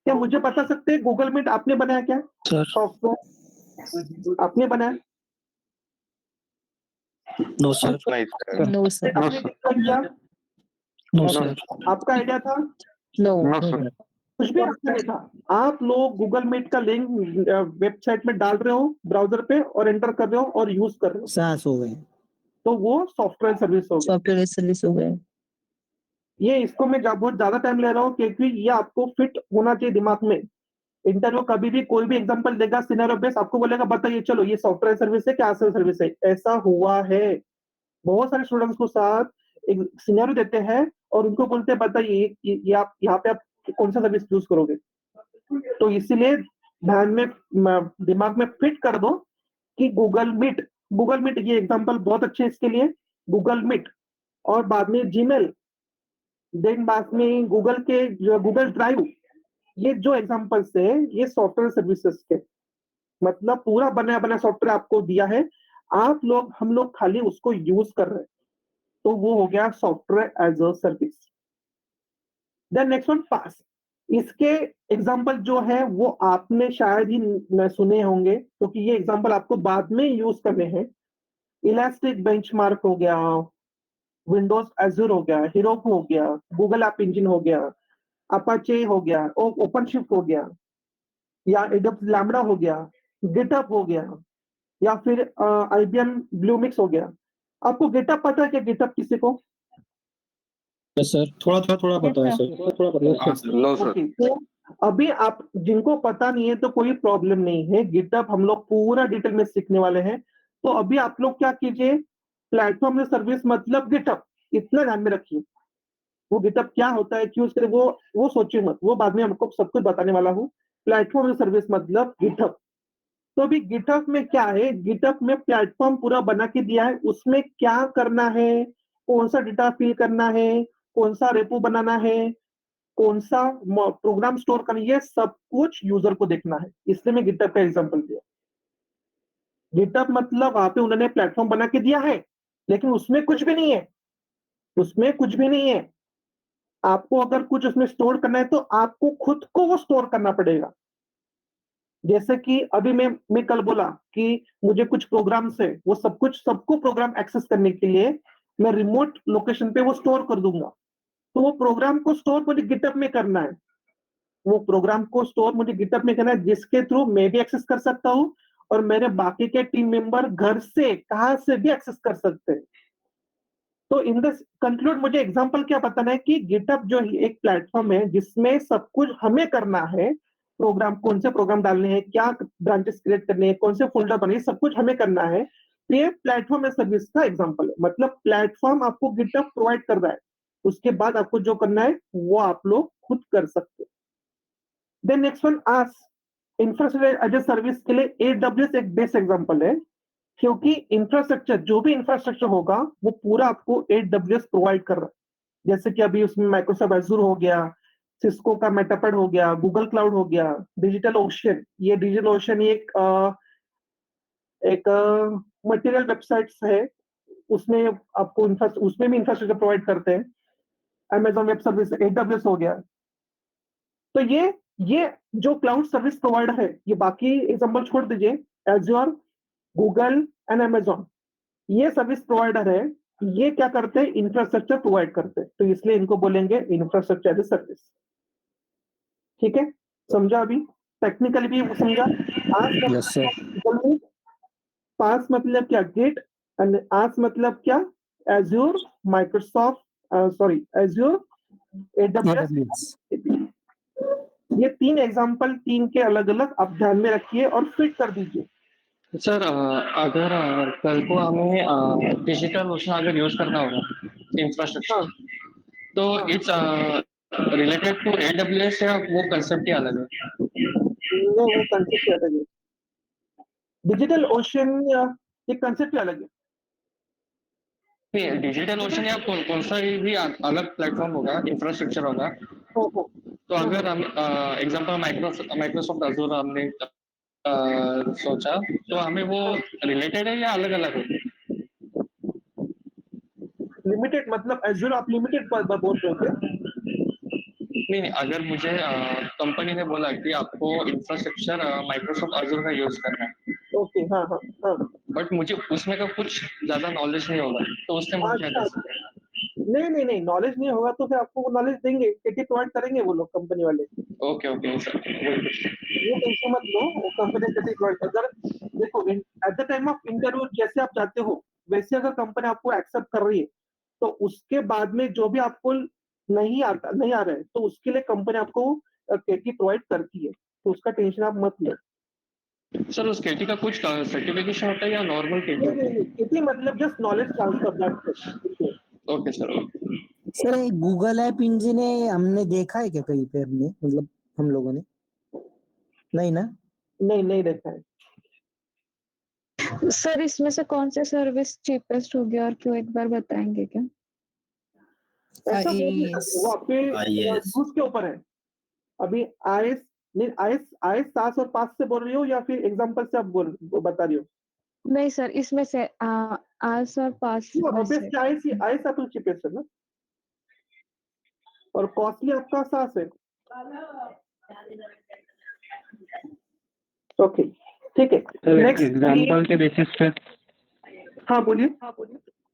क्या मुझे बता सकते हैं गूगल मीट आपने बनाया क्या? सर सॉफ्टवेयर आपने बनाया? No sir. नाही सर. No sir. आपने कितना किया? No sir. आपका आइडिया था? नो. No sir. कुछ भी आपका नहीं था। आप लोग गूगल मीट का लिंक वेबसाइट में डाल रहे हो ब्राउजर पे और एंटर कर रहे हो और यूज कर रहे हो, सास हो गए. तो वो सॉफ्टवेयर सर्विस हो गई। सॉफ्टवेयर सर्विस हो गए. ये इसको मैं बहुत ज्यादा टाइम ले रहा हूँ क्योंकि ये आपको फिट होना चाहिए दिमाग में। इंटरव्यू कभी भी कोई भी एग्जांपल देगा सिनेरियो बेस, आपको बोलेगा बताइए चलो ये सॉफ्टवेयर सर्विस है क्या सर्विस है। ऐसा हुआ है, बहुत सारे स्टूडेंट्स को साथ एक सिनेरियो देते हैं और उनको बोलते हैं बताइए ये आप यहाँ पे आप कौन सा सर्विस यूज करोगे। तो इसीलिए ध्यान में दिमाग में फिट कर दो कि गूगल मीट ये एग्जांपल बहुत अच्छे है इसके लिए, गूगल मीट। और बाद में जीमेल, देन बाद में गूगल के गूगल ड्राइव, ये जो एग्जांपल्स है ये सॉफ्टवेयर सर्विसेज के, मतलब पूरा बना बना सॉफ्टवेयर आपको दिया है, हम लोग खाली उसको यूज कर रहे हैं, तो वो हो गया software as a service. Then next one pass. इसके एग्जांपल जो है वो आपने शायद ही सुने होंगे क्योंकि ये एग्जांपल आपको बाद में यूज करने हैं। इलास्टिक बेंचमार्क हो गया, विंडोज एजूर हो गया, हीरोक हो गया, गूगल ऐप इंजन हो गया, अपाचे हो गया, ओपनशिफ्ट हो गया, या एडोब लैम्बडा हो गया, गिटहब हो गया, या फिर IBM ब्लूमिक्स हो गया। आपको गिटहब पता है क्या? गिटहब किसी को? Yes sir. थोड़ा पता है सर. थोड़ा पता है. हाँ सर. No sir. ओके, तो अभी आप जिनको पता नहीं है तो कोई प्रॉब्लम नहीं है, गिटहब हम लोग पूरा डिटेल में सीखने वाले हैं। तो अभी आप लोग क्या कीजिए, प्लेटफॉर्म में सर्विस मतलब गिटहब, इतना ध्यान में रखिए। वो गिटहब क्या होता है, क्यों करे वो सोचिए मत, वो बाद में हमको सब कुछ बताने वाला हूँ। प्लेटफॉर्म सर्विस मतलब गिटहब। तो अभी गिटहब में क्या है, गिटहब में प्लेटफॉर्म पूरा बना के दिया है, उसमें क्या करना है, कौन सा डेटा फिल करना है, कौन सा रेपो बनाना है, कौन सा प्रोग्राम स्टोर करना है, ये सब कुछ यूजर को देखना है। इसलिए मैं गिटहब का एग्जांपल दिया। गिटहब मतलब वहां पे उन्होंने प्लेटफॉर्म बना के दिया है लेकिन उसमें कुछ भी नहीं है, उसमें कुछ भी नहीं है। आपको अगर कुछ उसमें स्टोर करना है तो आपको खुद को वो स्टोर करना पड़ेगा। जैसे कि अभी मैं कल बोला कि मुझे कुछ प्रोग्राम्स है, वो सबको प्रोग्राम एक्सेस करने के लिए मैं रिमोट लोकेशन पे वो स्टोर कर दूंगा। तो वो प्रोग्राम को स्टोर मुझे गिटहब में करना है, वो प्रोग्राम को स्टोर मुझे गिटहब में करना है, जिसके थ्रू मैं भी एक्सेस कर सकता हूं और मेरे बाकी के टीम मेंबर घर से कहां से भी एक्सेस कर सकते हैं। तो इन दिस कंक्लूड मुझे एग्जांपल क्या बताना है कि गिटहब जो एक प्लेटफॉर्म है जिसमें सब कुछ हमें करना है, प्रोग्राम कौन से प्रोग्राम डालने हैं, क्या ब्रांचेस क्रिएट करने हैं, कौन से फोल्डर बने, सब कुछ हमें करना है। ये प्लेटफॉर्म एज सर्विस का एग्जांपल है, मतलब प्लेटफॉर्म आपको गिटहब प्रोवाइड कर रहा है, उसके बाद आपको जो करना है वो आप लोग खुद कर सकते हैं। Then next one as infrastructure as a service के लिए AWS एक बेस्ट एग्जांपल है, क्योंकि इंफ्रास्ट्रक्चर जो भी इंफ्रास्ट्रक्चर होगा वो पूरा आपको AWS प्रोवाइड कर रहा है। जैसे कि अभी उसमें माइक्रोसॉफ्ट एजूर हो गया, सिस्को का मेटापैड हो गया, गूगल क्लाउड हो गया, डिजिटल ओशन, ये डिजिटल ओशन एक मटेरियल वेबसाइट्स है, उसमें आपको उसमें भी इंफ्रास्ट्रक्चर प्रोवाइड करते हैं। Amazon वेब सर्विस AWS हो गया। तो ये जो क्लाउड सर्विस प्रोवाइडर है, ये बाकी एग्जांपल छोड़ दीजिए, एज्योर, गूगल एंड Amazon, ये सर्विस प्रोवाइडर है, ये क्या करते हैं, इंफ्रास्ट्रक्चर प्रोवाइड करते हैं, तो इसलिए इनको बोलेंगे इंफ्रास्ट्रक्चर एज ए सर्विस। ठीक है, समझा? अभी टेक्निकली भी समझा। आज यस सर। पास मतलब क्या, गेट, एंड आज मतलब क्या, एज्योर, माइक्रोसॉफ्ट एज्योर, AWS। ये 3 एग्जांपल, 3 के अलग अलग आप ध्यान में रखिए और फिट कर दीजिए। सर अगर कल को हमें डिजिटल ओशन अगर यूज करना होगा इंफ्रास्ट्रक्चर, तो इट्स रिलेटेड टू AWS या वो कंसेप्ट ही अलग है? वो कंसेप्ट अलग है, डिजिटल ओशन ये कंसेप्ट अलग है। नहीं, डिजिटल ओशन या कौन सा भी अलग प्लेटफॉर्म होगा, इंफ्रास्ट्रक्चर होगा। हो। तो अगर हम एग्जांपल माइक्रोसॉफ्ट अजूर हमने सोचा, तो हमें वो रिलेटेड है या अलग अलग है? लिमिटेड मतलब एज्योर आप लिमिटेड पर बोल रहे थे? नहीं, अगर मुझे कंपनी ने बोला कि आपको इंफ्रास्ट्रक्चर माइक्रोसॉफ्ट अजूर का यूज करना है, ओके, हाँ हाँ हाँ। बट मुझे उसमें का कुछ ज्यादा नॉलेज नहीं होगा, तो उससे मुझे क्या कर अच्छा, सकते हैं? नहीं, नॉलेज नहीं होगा तो फिर आपको वो नॉलेज देंगे, केटी प्रोवाइड करेंगे वो लोग, कंपनी वाले। Okay sir. ये टेंशन मत लो, वो कंपनी केटी प्रोवाइड कर, अगर देखो at the time of interview जैसे आप चाहते हो वैसे अगर कंपनी आपको एक्सेप्ट कर रही है, तो उसके बाद में जो भी आपको नहीं आ रहा है, तो उसके लिए कंपनी आपको केटी प्रोवाइड करती है, तो उसका टेंशन आप मत लो। सर उस केटी का कुछ सर्टिफिकेशन होता है या नॉर्मल केटी होता है? केटी मतलब just knowledge transfer, that's it. Okay sir. Sir Google app engine है, हमने देखा है क्या कहीं पे, हमने मतलब हम लोगों ने? नहीं ना? नहीं देखा है। सर इसमें से कौन से सर्विस चीपेस्ट होगी और क्यों, एक बार बताएंगे क्या? ऐसा बोल नहीं सकते, वो आपके यूज के ऊपर है। अभी आईएस नहीं, आईएस 7 और 5 से बोल रही हो या फिर एग्जांपल से आप बता रही हो? नहीं सर, इसमें से आस और पास में से। ऑब्वियसली आईएस आपको चीपेस्ट है ना, और कॉस्टली आपका सास है। ओके, ठीक है। नेक्स्ट एग्जाम्पल के बेसिस पे, हाँ बोलिए।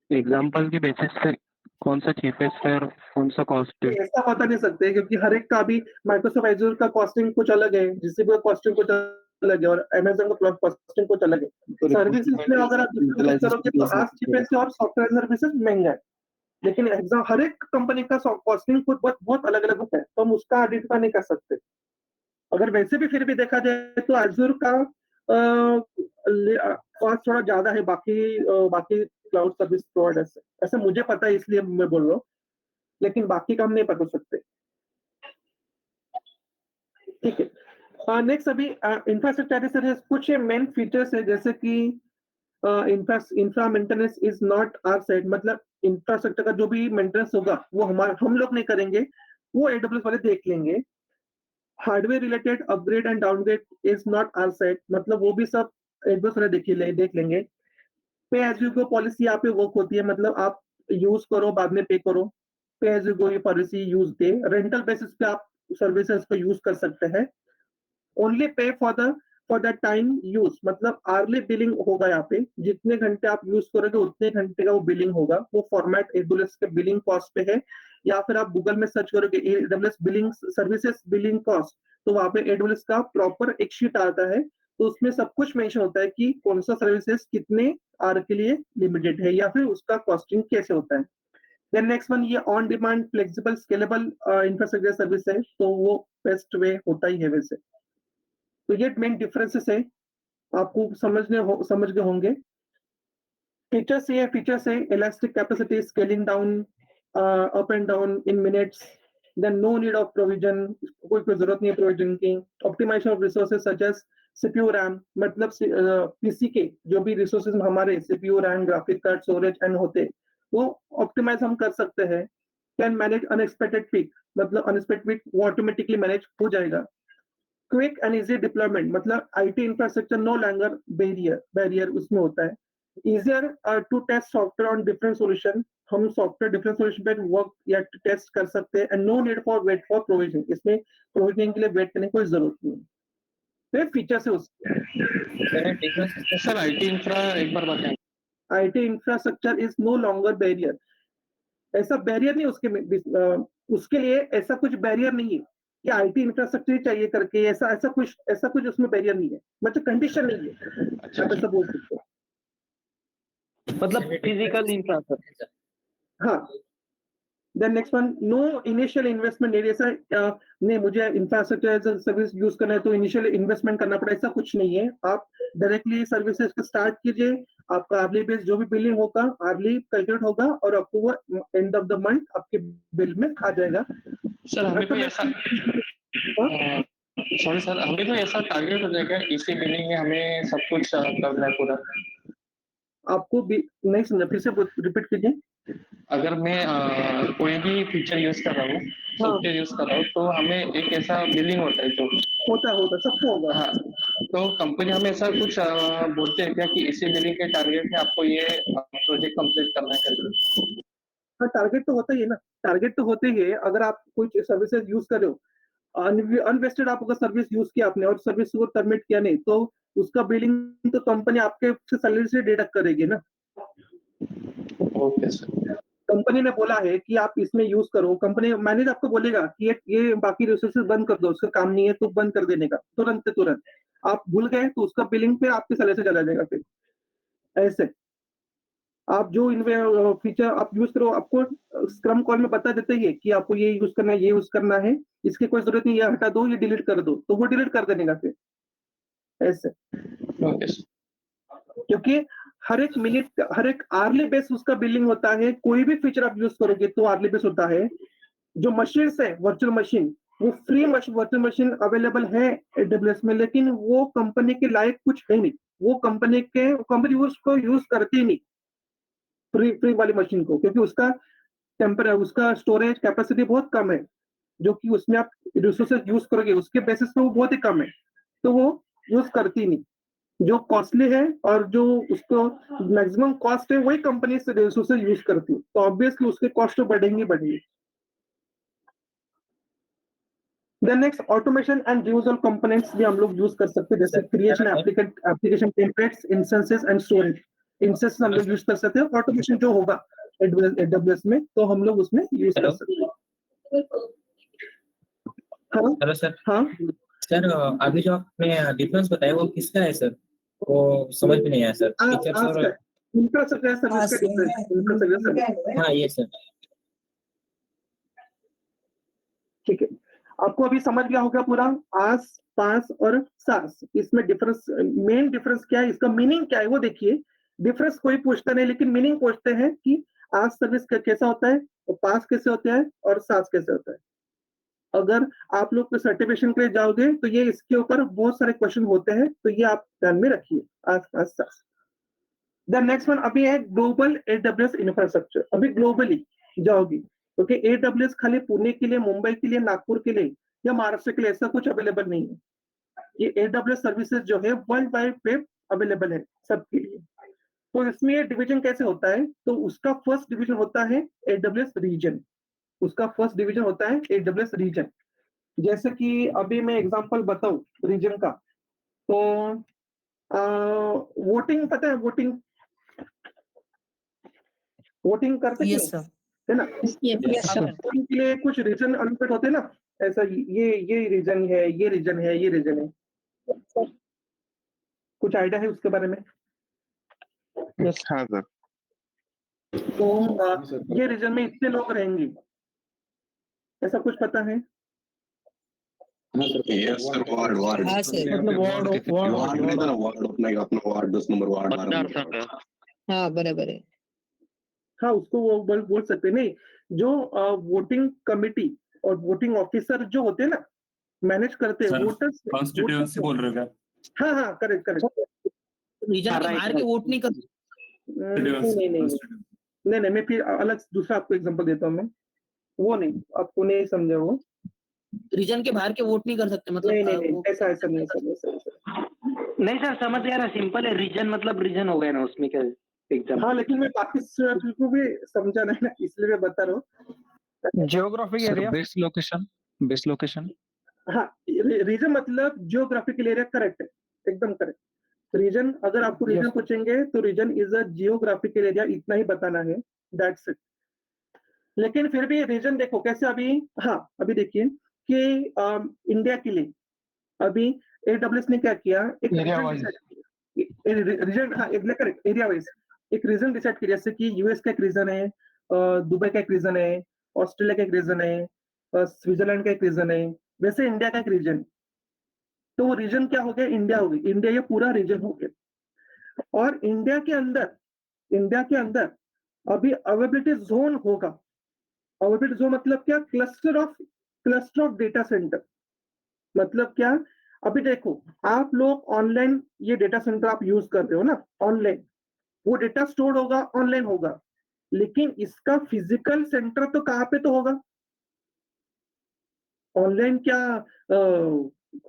एग्जाम्पल के बेसिस पे कौन सा चीपेस्ट है और कौन सा कॉस्ट है? ऐसा बता नहीं सकते क्योंकि हर एक का भी माइक्रोसॉफ्ट एजूर का कॉस्टिंग कुछ अलग है, जीसीपी का कॉस्टिंग कुछ अलग है, और अमेज़न का कॉस्टिंग कुछ अलग है। सर्विसेज में अगर आप डिफरेंशिएट करोगे तो आज चीपेस्ट है और सॉफ्टवेयर सर्विसेज महंगा है, लेकिन एग्जाम हर एक कंपनी का कॉस्टिंग बहुत अलग अलग होता है, तो हम उसका आइडेंटिफाई नहीं कर सकते। अगर वैसे भी फिर भी देखा जाए तो एजूर का कॉस्ट थोड़ा ज्यादा है बाकी क्लाउड सर्विस प्रोवाइडर से, ऐसे मुझे पता है इसलिए मैं बोल रहा हूँ, लेकिन बाकी का हम नहीं पता सकते। ठीक है, नेक्स्ट अभी इंफ्रास्ट्रक्चर सर्विस कुछ मेन फीचर्स है, जैसे कि infra maintenance is not our side, मतलब इंफ्रास्ट्रक्चर का जो भी मेंटेनेंस होगा वो हम लोग नहीं करेंगे, वो AWS वाले देख लेंगे। Hardware related upgrade and downgrade is not our side, मतलब वो भी सब AWS वाले देख लेंगे। पे एज यू गो पॉलिसी यहाँ पे वर्क होती है, मतलब आप यूज करो बाद में पे करो, पे एज यू गो ये पॉलिसी यूज दे, रेंटल बेसिस पे आप सर्विसेज को यूज कर सकते हैं। Only pay for the time use, मतलब आर्ली बिलिंग होगा, यहाँ पे जितने घंटे आप यूज करोगे उतने घंटे का वो बिलिंग होगा, वो फॉर्मेट AWS के बिलिंग कॉस्ट पे है। या फिर आप गूगल में सर्च करोगे AWS billing services billing cost, तो वहां पे एडब्ल्यूएस का प्रॉपर एक शीट आता है, तो उसमें सब कुछ मेंशन होता है कि कौन सा सर्विसेज कितने आर के लिए लिमिटेड है या फिर उसका कॉस्टिंग कैसे होता है। देन नेक्स्ट वन, ये on demand flexible scalable infrastructure service है, तो वो बेस्ट वे होता ही है वैसे। तो ये मेन डिफरेंसेस है, आपको समझ गए होंगे। फीचर्स है elastic capacity, scaling down up and down in minutes, then no need of provision, कोई जरूरत नहीं है प्रोविजन की। Optimization of resources such as CPU RAM, मतलब पीसी के जो भी रिसोर्सेज हमारे CPU RAM graphic card storage and होते वो ऑप्टिमाइज हम कर सकते हैं। कैन मैनेज अनएक्सपेक्टेड पीक, मतलब अनएक्सपेक्टेड पीक वो ऑटोमेटिकली मैनेज हो जाएगा। क्विक एंड इजी डिप्लॉयमेंट, मतलब IT infrastructure no Langer barrier उसमें होता है। easier to test software on different solution, हम सॉफ्टवेयर डिफरेंट सॉल्यूशन पे वर्क या टेस्ट कर सकते हैं। And no need for wait for provision, इसमें प्रोविजनिंग के लिए वेट करने की कोई जरूरत नहीं है। फिर फीचर्स है उसके। सर आईटी इंफ्रा एक बार बताएं। IT infrastructure is no longer barrier, ऐसा बैरियर नहीं उसके लिए ऐसा कुछ बैरियर नहीं है कि आईटी इंफ्रास्ट्रक्चर ही चाहिए करके, ऐसा कुछ उसमें बैरियर नहीं है, मतलब कंडीशन नहीं है। अच्छा आप ऐसा बोल सकते हो, मतलब फिजिकल इंफ्रास्ट्रक्चर। हाँ। Then next one, no initial investment need, ऐसा नहीं मुझे infrastructure as a service use करना है तो इनिशियल इन्वेस्टमेंट करना पड़े, ऐसा कुछ नहीं है। आप डायरेक्टली सर्विसेज को स्टार्ट कीजिए, आपका अर्ली बेस जो भी बिलिंग होगा अर्ली कैलकुलेट होगा और आपको वो एंड ऑफ द मंथ आपके बिल में आ जाएगा। सर हमें कोई ऐसा सॉरी सर, हमें कोई ऐसा टारगेट हो जाएगा इसी बिलिंग में हमें सब कुछ करना है पूरा? आपको भी नहीं समझा, फिर से रिपीट कीजिए। अगर मैं कोई भी फीचर यूज कर रहा हूँ, सॉफ्टवेयर यूज कर रहा हूँ, तो हमें एक ऐसा बिलिंग होता है जो होता सबको होगा। हाँ, तो कंपनी हमें ऐसा कुछ बोलते हैं क्या कि इसी बिलिंग के टारगेट में आपको ये प्रोजेक्ट कंप्लीट करना है करके? हाँ, टारगेट तो होता ही है ना, टारगेट तो होते ही है। अगर आप कुछ सर्विसेज यूज कर रहे हो, अनवेस्टेड आप अगर सर्विस यूज किया आपने और सर्विस को टर्मिनेट किया नहीं, तो उसका बिलिंग तो कंपनी आपके सैलरी से डिडक्ट करेगी ना। Okay sir. कंपनी ने बोला है कि आप इसमें यूज करो, कंपनी मैनेजर आपको बोलेगा कि ये बाकी रिसोर्सेज बंद कर दो, उसका काम नहीं है तो बंद कर देने का, तुरंत आप भूल गए तो उसका बिलिंग फिर आपके सैलरी से चला जाएगा। फिर ऐसे आप जो फीचर आप यूज करो, आपको स्क्रम कॉल में बता देते हैं कि आपको ये यूज करना है, ये यूज करना है, इसकी कोई जरूरत नहीं, ये हटा दो, ये डिलीट कर दो, तो वो डिलीट कर देने का फिर ऐसे। Okay sir. क्योंकि हर एक मिनट हर एक आर्ली बेस उसका बिलिंग होता है। कोई भी फीचर आप यूज करोगे तो आर्ली बेस होता है। जो मशीन है वर्चुअल मशीन, वो फ्री वर्चुअल मशीन अवेलेबल है एडब्ल्यूएस में, लेकिन वो कंपनी के लायक कुछ है नहीं, वो कंपनी उसको यूज करती ही नहीं फ्री वाली मशीन को, क्योंकि उसका स्टोरेज कैपेसिटी बहुत कम है, जो कि उसमें आप रिसोर्सेज यूज करोगे उसके बेसिस पे वो बहुत ही कम है, तो वो यूज करती नहीं। जो कॉस्टली है और जो उसको मैक्सिमम कॉस्ट है वही कंपनी से रिसोर्सेज यूज करती है, तो ऑब्वियसली उसके कॉस्ट तो बढ़ेंगे। Then next, automation and usual components भी हम लोग यूज कर सकते हैं, जैसे creation application templates, instances and storage. Instance हम लोग यूज कर सकते हैं, ऑटोमेशन जो होगा एडब्ल्यूएस में तो हम लोग उसमें यूज कर सकते हैं। हाँ हेलो सर। हाँ सर अभी जो आपने डिफरेंस बताया वो किसका है सर? वो समझ में नहीं आया सर। फीचर्स और इंफ्रास्ट्रक्चर सर्विस का डिफरेंस, इंफ्रास्ट्रक्चर सर्विस। हाँ ये सर। ठीक है, आपको अभी समझ गया होगा पूरा आस पास और सास, इसमें डिफरेंस, मेन डिफरेंस क्या है, इसका मीनिंग क्या है वो देखिए। डिफरेंस कोई पूछता नहीं, लेकिन मीनिंग पूछते हैं कि आस सर्विस कैसा होता है और पास कैसे होता है और सास कैसे होता है। अगर आप लोग सर्टिफिकेशन के लिए जाओगे तो ये इसके ऊपर बहुत सारे क्वेश्चन होते हैं, तो ये आप ध्यान में रखिए आस पास सास। द नेक्स्ट वन अभी है ग्लोबल एडब्ल्यूएस इंफ्रास्ट्रक्चर। अभी ग्लोबली जाओगी क्योंकि एडब्ल्यूएस खाली पुणे के लिए, मुंबई के लिए, नागपुर के लिए या महाराष्ट्र के लिए ऐसा कुछ अवेलेबल नहीं है। ये एडब्ल्यूएस सर्विसेज जो है वर्ल्ड वाइड पे अवेलेबल है सबके लिए। तो इसमें ये डिवीजन कैसे होता है, तो उसका फर्स्ट डिवीजन होता है एडब्ल्यूएस रीजन। उसका फर्स्ट डिवीजन होता है एडब्ल्यूएस रीजन। जैसे कि अभी मैं एग्जांपल बताऊं रीजन का, तो वोटिंग पता है, वोटिंग करते हैं। Yes sir. है ना? Yes, sir. उनके लिए कुछ रीजन अलोकेट होते हैं ना, ऐसा ये रीजन है, ये रीजन है, ये रीजन है। कुछ आइडिया है उसके बारे में? हाँ सर। तो ये रीजन में इतने लोग रहेंगे, ऐसा कुछ पता है? यस सर, वार्ड हाँ सर, मतलब वार्ड वार्ड ना, वार्ड अपना अपना वार्ड 10 नंबर वार्ड 12 नंबर। हाँ बराबर है। हाँ, उसको वो बोल सकते हैं। नहीं, जो वोटिंग कमिटी और वोटिंग ऑफिसर जो होते हैं ना, मैनेज करते हैं वोटर्स। कॉन्स्टिट्यूएंसी बोल रहे हो क्या? हाँ, करेक्ट। रीजन के बाहर के वोट नहीं कर, नहीं, मैं फिर अलग दूसरा आपको एग्जांपल देता हूँ। मैं वो नहीं, आपको नहीं समझे वो। रीजन के बाहर के वोट नहीं कर सकते मतलब नहीं, ऐसा नहीं। नहीं सर, समझ गया ना, सिंपल है, रीजन मतलब रीजन हो गया ना, उसमें क्या एग्जाम। हाँ, लेकिन मैं बाकी को भी समझा नहीं ना, इसलिए मैं बता रहा हूँ। Geographic area, best location. हाँ, रीजन मतलब जियोग्राफिकल एरिया, करेक्ट है, एकदम करेक्ट। रीजन, अगर आपको रीजन पूछेंगे तो region is a geographical area, इतना ही बताना है, दैट्स इट। लेकिन फिर भी रीजन देखो कैसे अभी। हाँ, अभी देखिए कि इंडिया के लिए अभी AWS ने क्या किया, एक रीजन, हाँ करेक्ट, एरिया वाइज एक रीजन डिसाइड किया। जैसे कि यूएस का एक रीजन है, दुबई का एक रीजन है, ऑस्ट्रेलिया का एक रीजन है, स्विट्जरलैंड का एक रीजन है, वैसे इंडिया का एक रीजन। तो वो रीजन क्या हो गया? इंडिया हो गई। इंडिया ये पूरा रीजन हो गया। और इंडिया के अंदर अभी अवेलेबिलिटी जोन होगा। अवेलेबिलिटी जोन मतलब क्या? Cluster of data centre. मतलब क्या? अभी देखो, आप लोग ऑनलाइन ये डेटा सेंटर आप यूज कर रहे हो ना, ऑनलाइन वो डेटा स्टोर होगा, ऑनलाइन होगा, लेकिन इसका फिजिकल सेंटर तो कहाँ पे तो होगा? ऑनलाइन क्या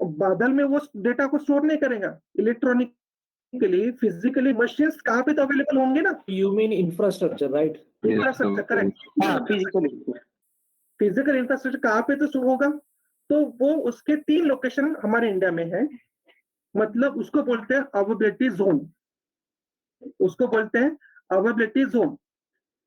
बादल में वो डेटा को स्टोर नहीं करेगा? इलेक्ट्रॉनिकली फिजिकली मशीन्स कहाँ पे तो अवेलेबल होंगे ना। You mean infrastructure, right? Infrastructure, correct. हाँ, फिजिकल इंफ्रास्ट्रक्चर कहाँ पे तो होगा? तो वो उसके 3 लोकेशन हमारे इंडिया में है। मतलब उसको बोलते हैं अवेलेबिलिटी जोन, उसको बोलते हैं अवेलेबिलिटी जोन।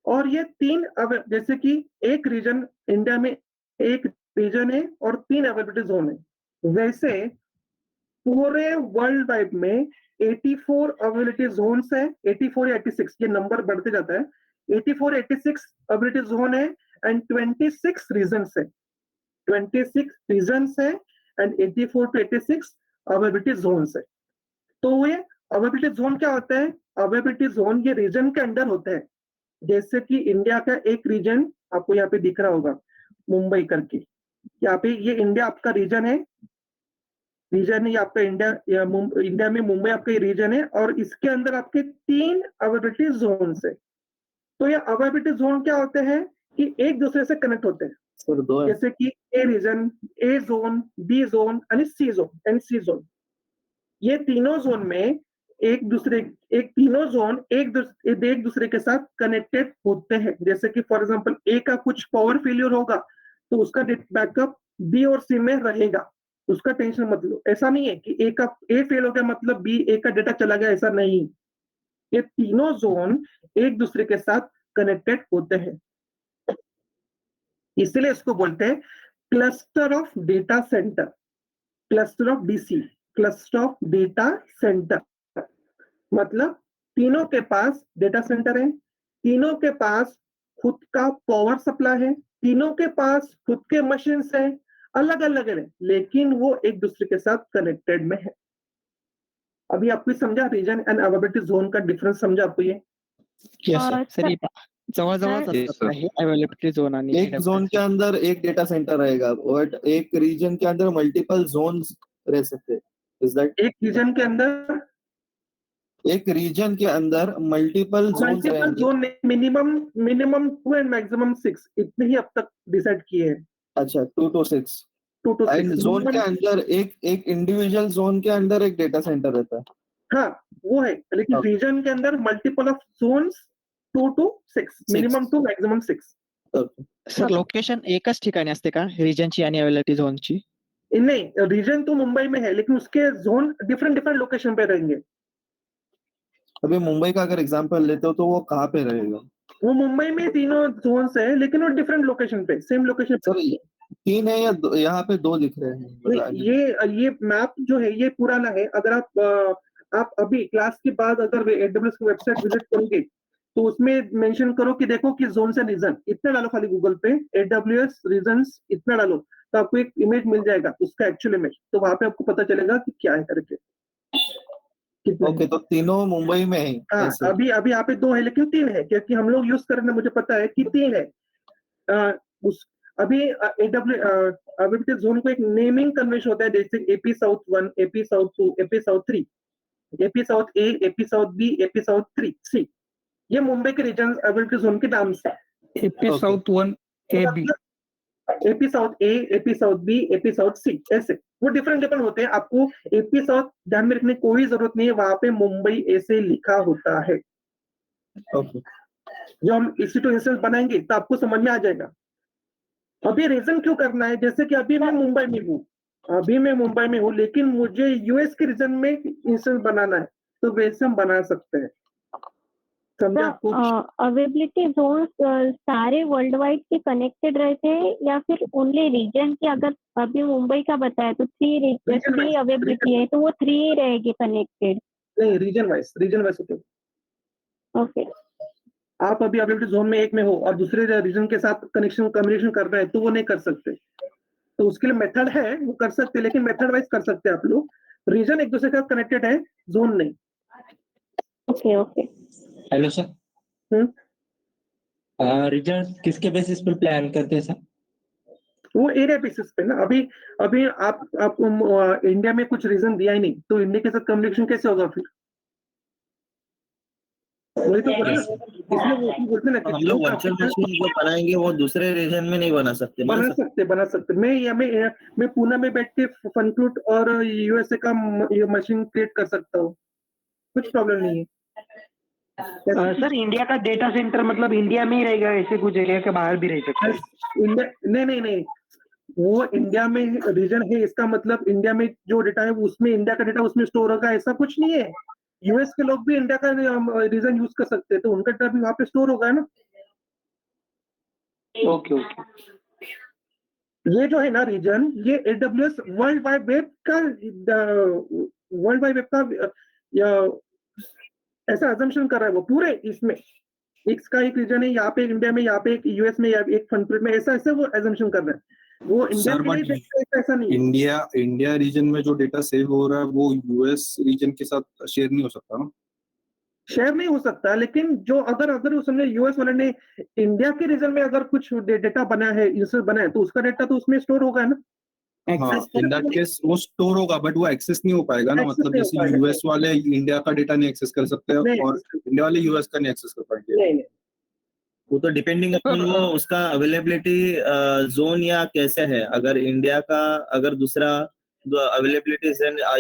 और ये 3 जैसे कि एक रीजन इंडिया में, एक रीजन है और 3 अवेलेबिलिटी जोन है। वैसे पूरे वर्ल्ड वाइड में 84 अवेलेबिलिटी जोन्स है। 84 या 86, ये नंबर बढ़ते जाता है। 84 86 अवेलेबिलिटी जोन है एंड 26 रीजन्स है। 26 रीजन्स है एंड 84 to 86 अवेलेबिलिटी जोन्स है। तो ये अवेलेबिलिटी जोन क्या होता है? अवेलेबिलिटी जोन ये रीजन के अंडर होता है। जैसे कि इंडिया का एक रीजन आपको यहाँ पे दिख रहा होगा, मुंबई करके। यहाँ पे ये इंडिया आपका रीजन है, ये आपका इंडिया में मुंबई आपका रीजन है, और इसके अंदर आपके 3 अवेलेबिलिटी जोन है। तो ये अवेलेबिलिटी जोन क्या होते हैं कि एक दूसरे से कनेक्ट होते हैं। जैसे कि ए रीजन, ए जोन, बी जोन आणि सी जोन, ये तीनों जोन में तीनों जोन एक दूसरे के साथ कनेक्टेड होते हैं। जैसे कि फॉर एग्जांपल ए का कुछ पावर फेलियर होगा तो उसका बैकअप बी और सी में रहेगा, उसका टेंशन मत लो। ऐसा नहीं है कि ए फेल हो गया मतलब बी ए का डेटा चला गया, ऐसा नहीं। ये तीनों जोन एक दूसरे के साथ कनेक्टेड होते हैं, इसलिए इसको बोलते हैं cluster of data centre, cluster of DC, cluster of data centre. मतलब तीनों के पास डेटा सेंटर है, तीनों के पास खुद का पावर सप्लाई है, तीनों के पास खुद के मशीन्स है, अलग अलग है, लेकिन वो एक दूसरे के साथ कनेक्टेड में है। अभी आपको समझा रीजन एंड अवेलेबिलिटी जोन का डिफरेंस? समझा आपको ये? सर जवळ-जवळच असतात हे अवेलेबिलिटी झोन आणि एक जोन के अंदर एक डेटा सेंटर रहेगा, बट एक रीजन के अंदर मल्टीपल जोन्स रह सकते हैं। Is that? एक रीजन के अंदर multiple zone, minimum 2 and maximum 6, इतने ही अब तक डिसाइड किए हैं। अच्छा, 2 to 6। 2 to 6 एंड जोन के अंदर एक इंडिविजुअल जोन के अंदर एक डेटा सेंटर रहता है। हाँ, वो है, लेकिन रीजन के अंदर multiple of Jones 2 to 6, minimum 2 maximum 6। Sir location एकच ठिकाणी असते का रीजनची आणि अवेलेबिलिटी झोनची? नहीं, रीजन तो मुंबई में है, लेकिन उसके जोन डिफरेंट लोकेशन पे रहेंगे। अभी मुंबई का अगर एग्जांपल लेते हो तो वो कहाँ पे रहेगा? वो मुंबई में तीनों जोन्स है, लेकिन वो डिफरेंट लोकेशन पे, सेम लोकेशन पे। सर 3 है या यहाँ पे 2 दिख रहे हैं? नहीं, ये मैप जो है ये पुराना है। अगर आप अभी क्लास के बाद अगर AWS की वेबसाइट विजिट करोगे तो उसमें मेंशन करो कि देखो कि जोन से रीजन इतना डालो, खाली गूगल पे AWS रीजन्स इतना डालो, तो आपको एक इमेज मिल जाएगा, उसका एक्चुअल इमेज। तो वहां पे आपको पता चलेगा कि क्या है करके। ओके, तो तीनों मुंबई में है हाँ, ऐसे? अभी अभी यहाँ पे 2 है, लेकिन 3 है, क्योंकि हम लोग यूज कर रहे हैं, मुझे पता है कि 3 है। उस अभी अवेलेबिलिटी जोन को एक नेमिंग कन्वेंशन होता है, जैसे AP South 1, AP South 2, AP South 3, AP South A, AP South B, AP South 3 C। ये मुंबई के रीजन अवेलेबिलिटी जोन के नाम से। AP South 1 AB, AP South A, AP South B, AP South C, ऐसे वो डिफरेंट होते हैं। आपको AP South ध्यान में रखने की कोई जरूरत नहीं है, वहां पे मुंबई ऐसे लिखा होता है। ओके, जो हम EC2 इंस्टेंस बनाएंगे तो आपको समझ में आ जाएगा। अभी रीजन क्यों करना है, जैसे कि अभी मैं मुंबई में हूँ, लेकिन मुझे यूएस के रीजन में इंस्टेंस बनाना है, तो वैसे हम बना सकते हैं। समझा आपको? अवेलेबिलिटी जोन सारे वर्ल्ड वाइड के कनेक्टेड रहते हैं या फिर ओनली रीजन के? अगर अभी मुंबई का बताया तो थ्री अवेलेबिलिटी है, तो वो 3 रहेगी कनेक्टेड? नहीं, रीजन वाइज होते। ओके, आप अभी अवेलेबिलिटी जोन में एक में हो और दूसरे रीजन के साथ कम्युनिकेशन कर रहे हैं, तो वो नहीं कर सकते। तो उसके लिए मेथड है, वो कर सकते हैं, लेकिन मेथड वाइज कर सकते हैं आप लोग। रीजन एक दूसरे के साथ कनेक्टेड है, जोन नहीं। Okay, okay. Hello sir, result किसके बेसिस पर प्लान करते हैं सर? वो एरिया बेसिस पे ना। अभी आप इंडिया में कुछ रीजन दिया ही नहीं, तो इंडिया के साथ कम्युनिकेशन कैसे होगा फिर? वही तो बोला ना, इसलिए वो बोलते ना कि हम लोग वर्चुअल मशीन जो बनाएंगे वो दूसरे रीजन में नहीं बना सकते? बना सकते। मैं पुणे में बैठ के फनफ्लूट और USA का मशीन क्रिएट कर सकता हूँ, कुछ प्रॉब्लम नहीं है। सर इंडिया का डेटा सेंटर मतलब इंडिया में ही रहेगा, ऐसे कुछ एरिया के बाहर भी रह सकते हैं? इंडिया नहीं, वो इंडिया में रीजन है, इसका मतलब इंडिया में जो डेटा है उसमें इंडिया का डेटा उसमें स्टोर होगा, ऐसा कुछ नहीं है। यूएस के लोग भी इंडिया का रीजन यूज कर सकते हैं, तो उनका डेटा भी वहां पे स्टोर होगा ना। Okay okay. ये जो है ना रीजन, ये AWS वर्ल्ड वाइड वेब का या ऐसा अजम्पशन कर रहा है वो पूरे इसमें। इसका एक रीजन है यहाँ पे इंडिया में, यहाँ पे एक यूएस में, या एक फनफ्लूट में, ऐसा वो अजम्पशन कर रहा है। वो इंडिया के लिए ऐसा नहीं है। इंडिया रीजन में जो डेटा सेव हो रहा है वो यूएस रीजन के साथ शेयर नहीं हो सकता ना? शेयर नहीं हो सकता, लेकिन जो अगर उसने यूएस वाले ने इंडिया के रीजन में अगर कुछ डेटा बना है, इंस्टेंस बना है, तो उसका डेटा तो उसमें स्टोर होगा ना। हाँ, इन दैट केस वो स्टोर होगा, बट वो एक्सेस नहीं हो पाएगा ना। मतलब जैसे यूएस वाले इंडिया का डेटा नहीं एक्सेस कर सकते और इंडिया वाले यूएस का नहीं एक्सेस कर पाएंगे। वो तो डिपेंडिंग अपन वो उसका अवेलेबिलिटी जोन या कैसे है। अगर इंडिया का अगर दूसरा अवेलेबिलिटी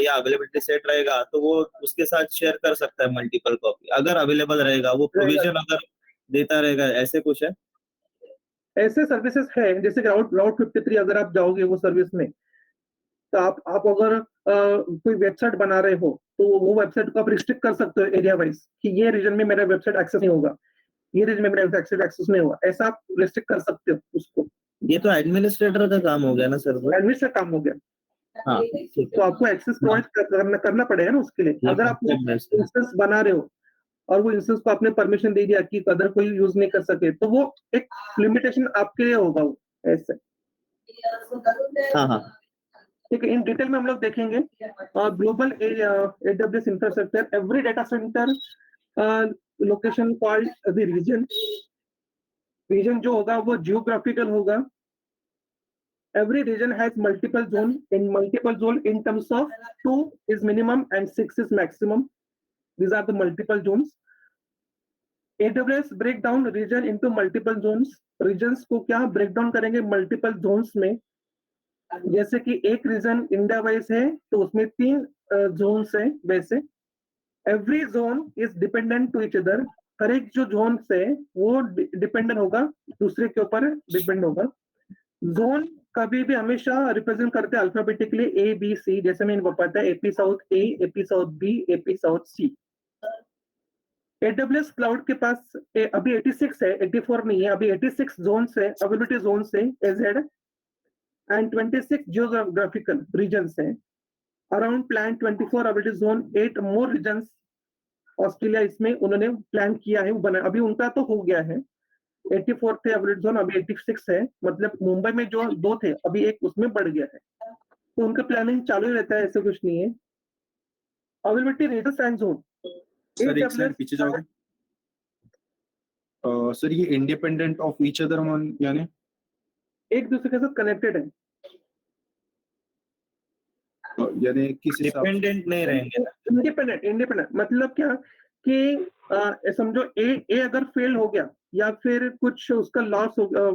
या अवेलेबिलिटी सेट रहेगा तो वो उसके साथ शेयर कर सकता है मल्टीपल कॉपी, अगर अवेलेबल रहेगा। वो प्रोविजन अगर देता रहेगा, ऐसे कुछ है? ऐसे सर्विसेज है, जैसे राउट 53 अगर आप जाओगे वो सर्विस में, तो आप अगर कोई वेबसाइट बना रहे हो तो वो वेबसाइट को आप रिस्ट्रिक्ट कर सकते हो एरिया वाइज, कि ये रीजन में मेरा वेबसाइट एक्सेस नहीं होगा, ये रीजन में मेरा वेबसाइट एक्सेस नहीं होगा, ऐसा आप रिस्ट्रिक्ट कर सकते हो उसको। ये तो एडमिनिस्ट्रेटर का काम हो गया ना सर? एडमिनिस्ट्रेटर काम हो गया। हाँ, तो आपको एक्सेस प्रोवाइड करना पड़ेगा ना उसके लिए। अगर आप इंस्टेंस बना रहे हो और वो इंस्टेंस को आपने परमिशन दे दिया कि अदर कोई यूज नहीं कर सके, तो वो एक लिमिटेशन आपके लिए होगा वो ऐसे। हाँ, ठीक है, इन डिटेल में हम लोग देखेंगे। Global AWS infrastructure, every data centre location called the region जो होगा वो जियोग्राफिकल होगा। Every region has multiple zone in terms of 2 is minimum and 6 is maximum. These are the multiple zones. AWS break down region into multiple zones. Regions को क्या break down करेंगे multiple zones में। जैसे कि एक reason India wise है तो उसमें 3 जोन्स है वैसे। Every zone is dependent to each other. हर एक जो जोन है वो डिपेंडेंट होगा, दूसरे के ऊपर डिपेंड होगा। जोन कभी भी हमेशा रिप्रेजेंट करते हैं अल्फाबेटिकली ABC, जैसे मैंने बताया AP south A, AP south B, AP south C। AWS cloud के पास अभी 86 है, 84 नहीं है, अभी 86 जोन है, अवेलेबिलिटी जोन है AZ एंड 26 जियोग्राफिकल रीजन्स है। अराउंड प्लान 24 अवेलेबिलिटी जोन, 8 मोर रीजन्स ऑस्ट्रेलिया इसमें उन्होंने प्लान किया है, वो बना, अभी उनका तो हो गया है। 84 थे अवेलेबिलिटी जोन, अभी 86 है, मतलब मुंबई में जो 2 थे अभी एक उसमें बढ़ गया है, तो उनका प्लानिंग चालू ही रहता है, ऐसे कुछ नहीं है। Availability regions and zone, sir एक स्लाइड पीछे जाओगे। सर ये इंडिपेंडेंट ऑफ ईच अदर यानी एक दूसरे के साथ कनेक्टेड है, यानी किस हिसाब से डिपेंडेंट नहीं रहेंगे ना। इंडिपेंडेंट मतलब क्या कि समझो ए अगर फेल हो गया या फिर कुछ उसका लॉस हो गया,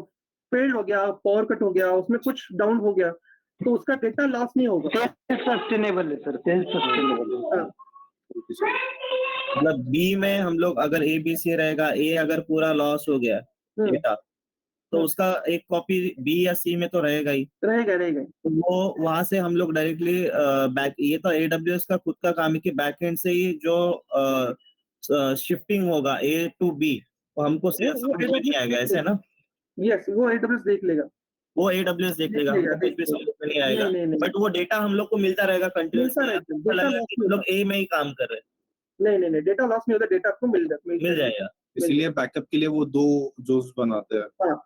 फेल हो गया, पावर कट हो गया, उसमें कुछ डाउन हो गया, तो उसका डेटा लॉस नहीं होगा। सेल्फ सस्टेनेबल है सर, सेल्फ सस्टेनेबल। मतलब बी में हम लोग अगर ABC रहेगा, ए अगर पूरा लॉस हो गया डेटा, तो उसका एक कॉपी बी या सी में तो रहेगा ही, रहेगा। तो वो वहां से हम लोग डायरेक्टली बैक, ये तो AWS का खुद का काम है कि बैक एंड से ही जो शिफ्टिंग होगा A to B, वो हमको समझ में नहीं आएगा, ऐसे है ना। यस, वो AWS देख लेगा, वो AWS देख लेगा, हमको कुछ भी समझ में नहीं आएगा, बट वो डेटा हम लोग को मिलता रहेगा कंटिन्यूसली, हम लोग A में ही काम कर रहे हैं। नहीं, डेटा लॉस नहीं होता, डेटा आपको मिल जाएगा। इसलिए बैकअप के लिए वो 2 जोन्स बनाते हैं। हाँ,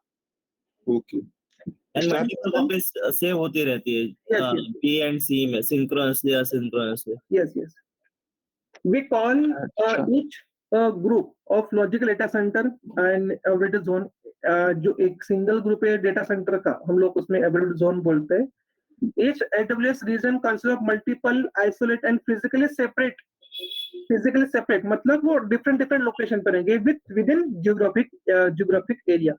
okay. And multiple copies save होती रहती है B एंड C में, सिंक्रोनसली या सिंक्रोनसली। Yes. We call each group of logical data center and availability zone, जो एक सिंगल ग्रुप है डेटा सेंटर का, हम लोग उसमें availability zone बोलते हैं। Each AWS region consists of multiple isolate and physically separate मतलब वो different लोकेशन पर रहेंगे within geographic area।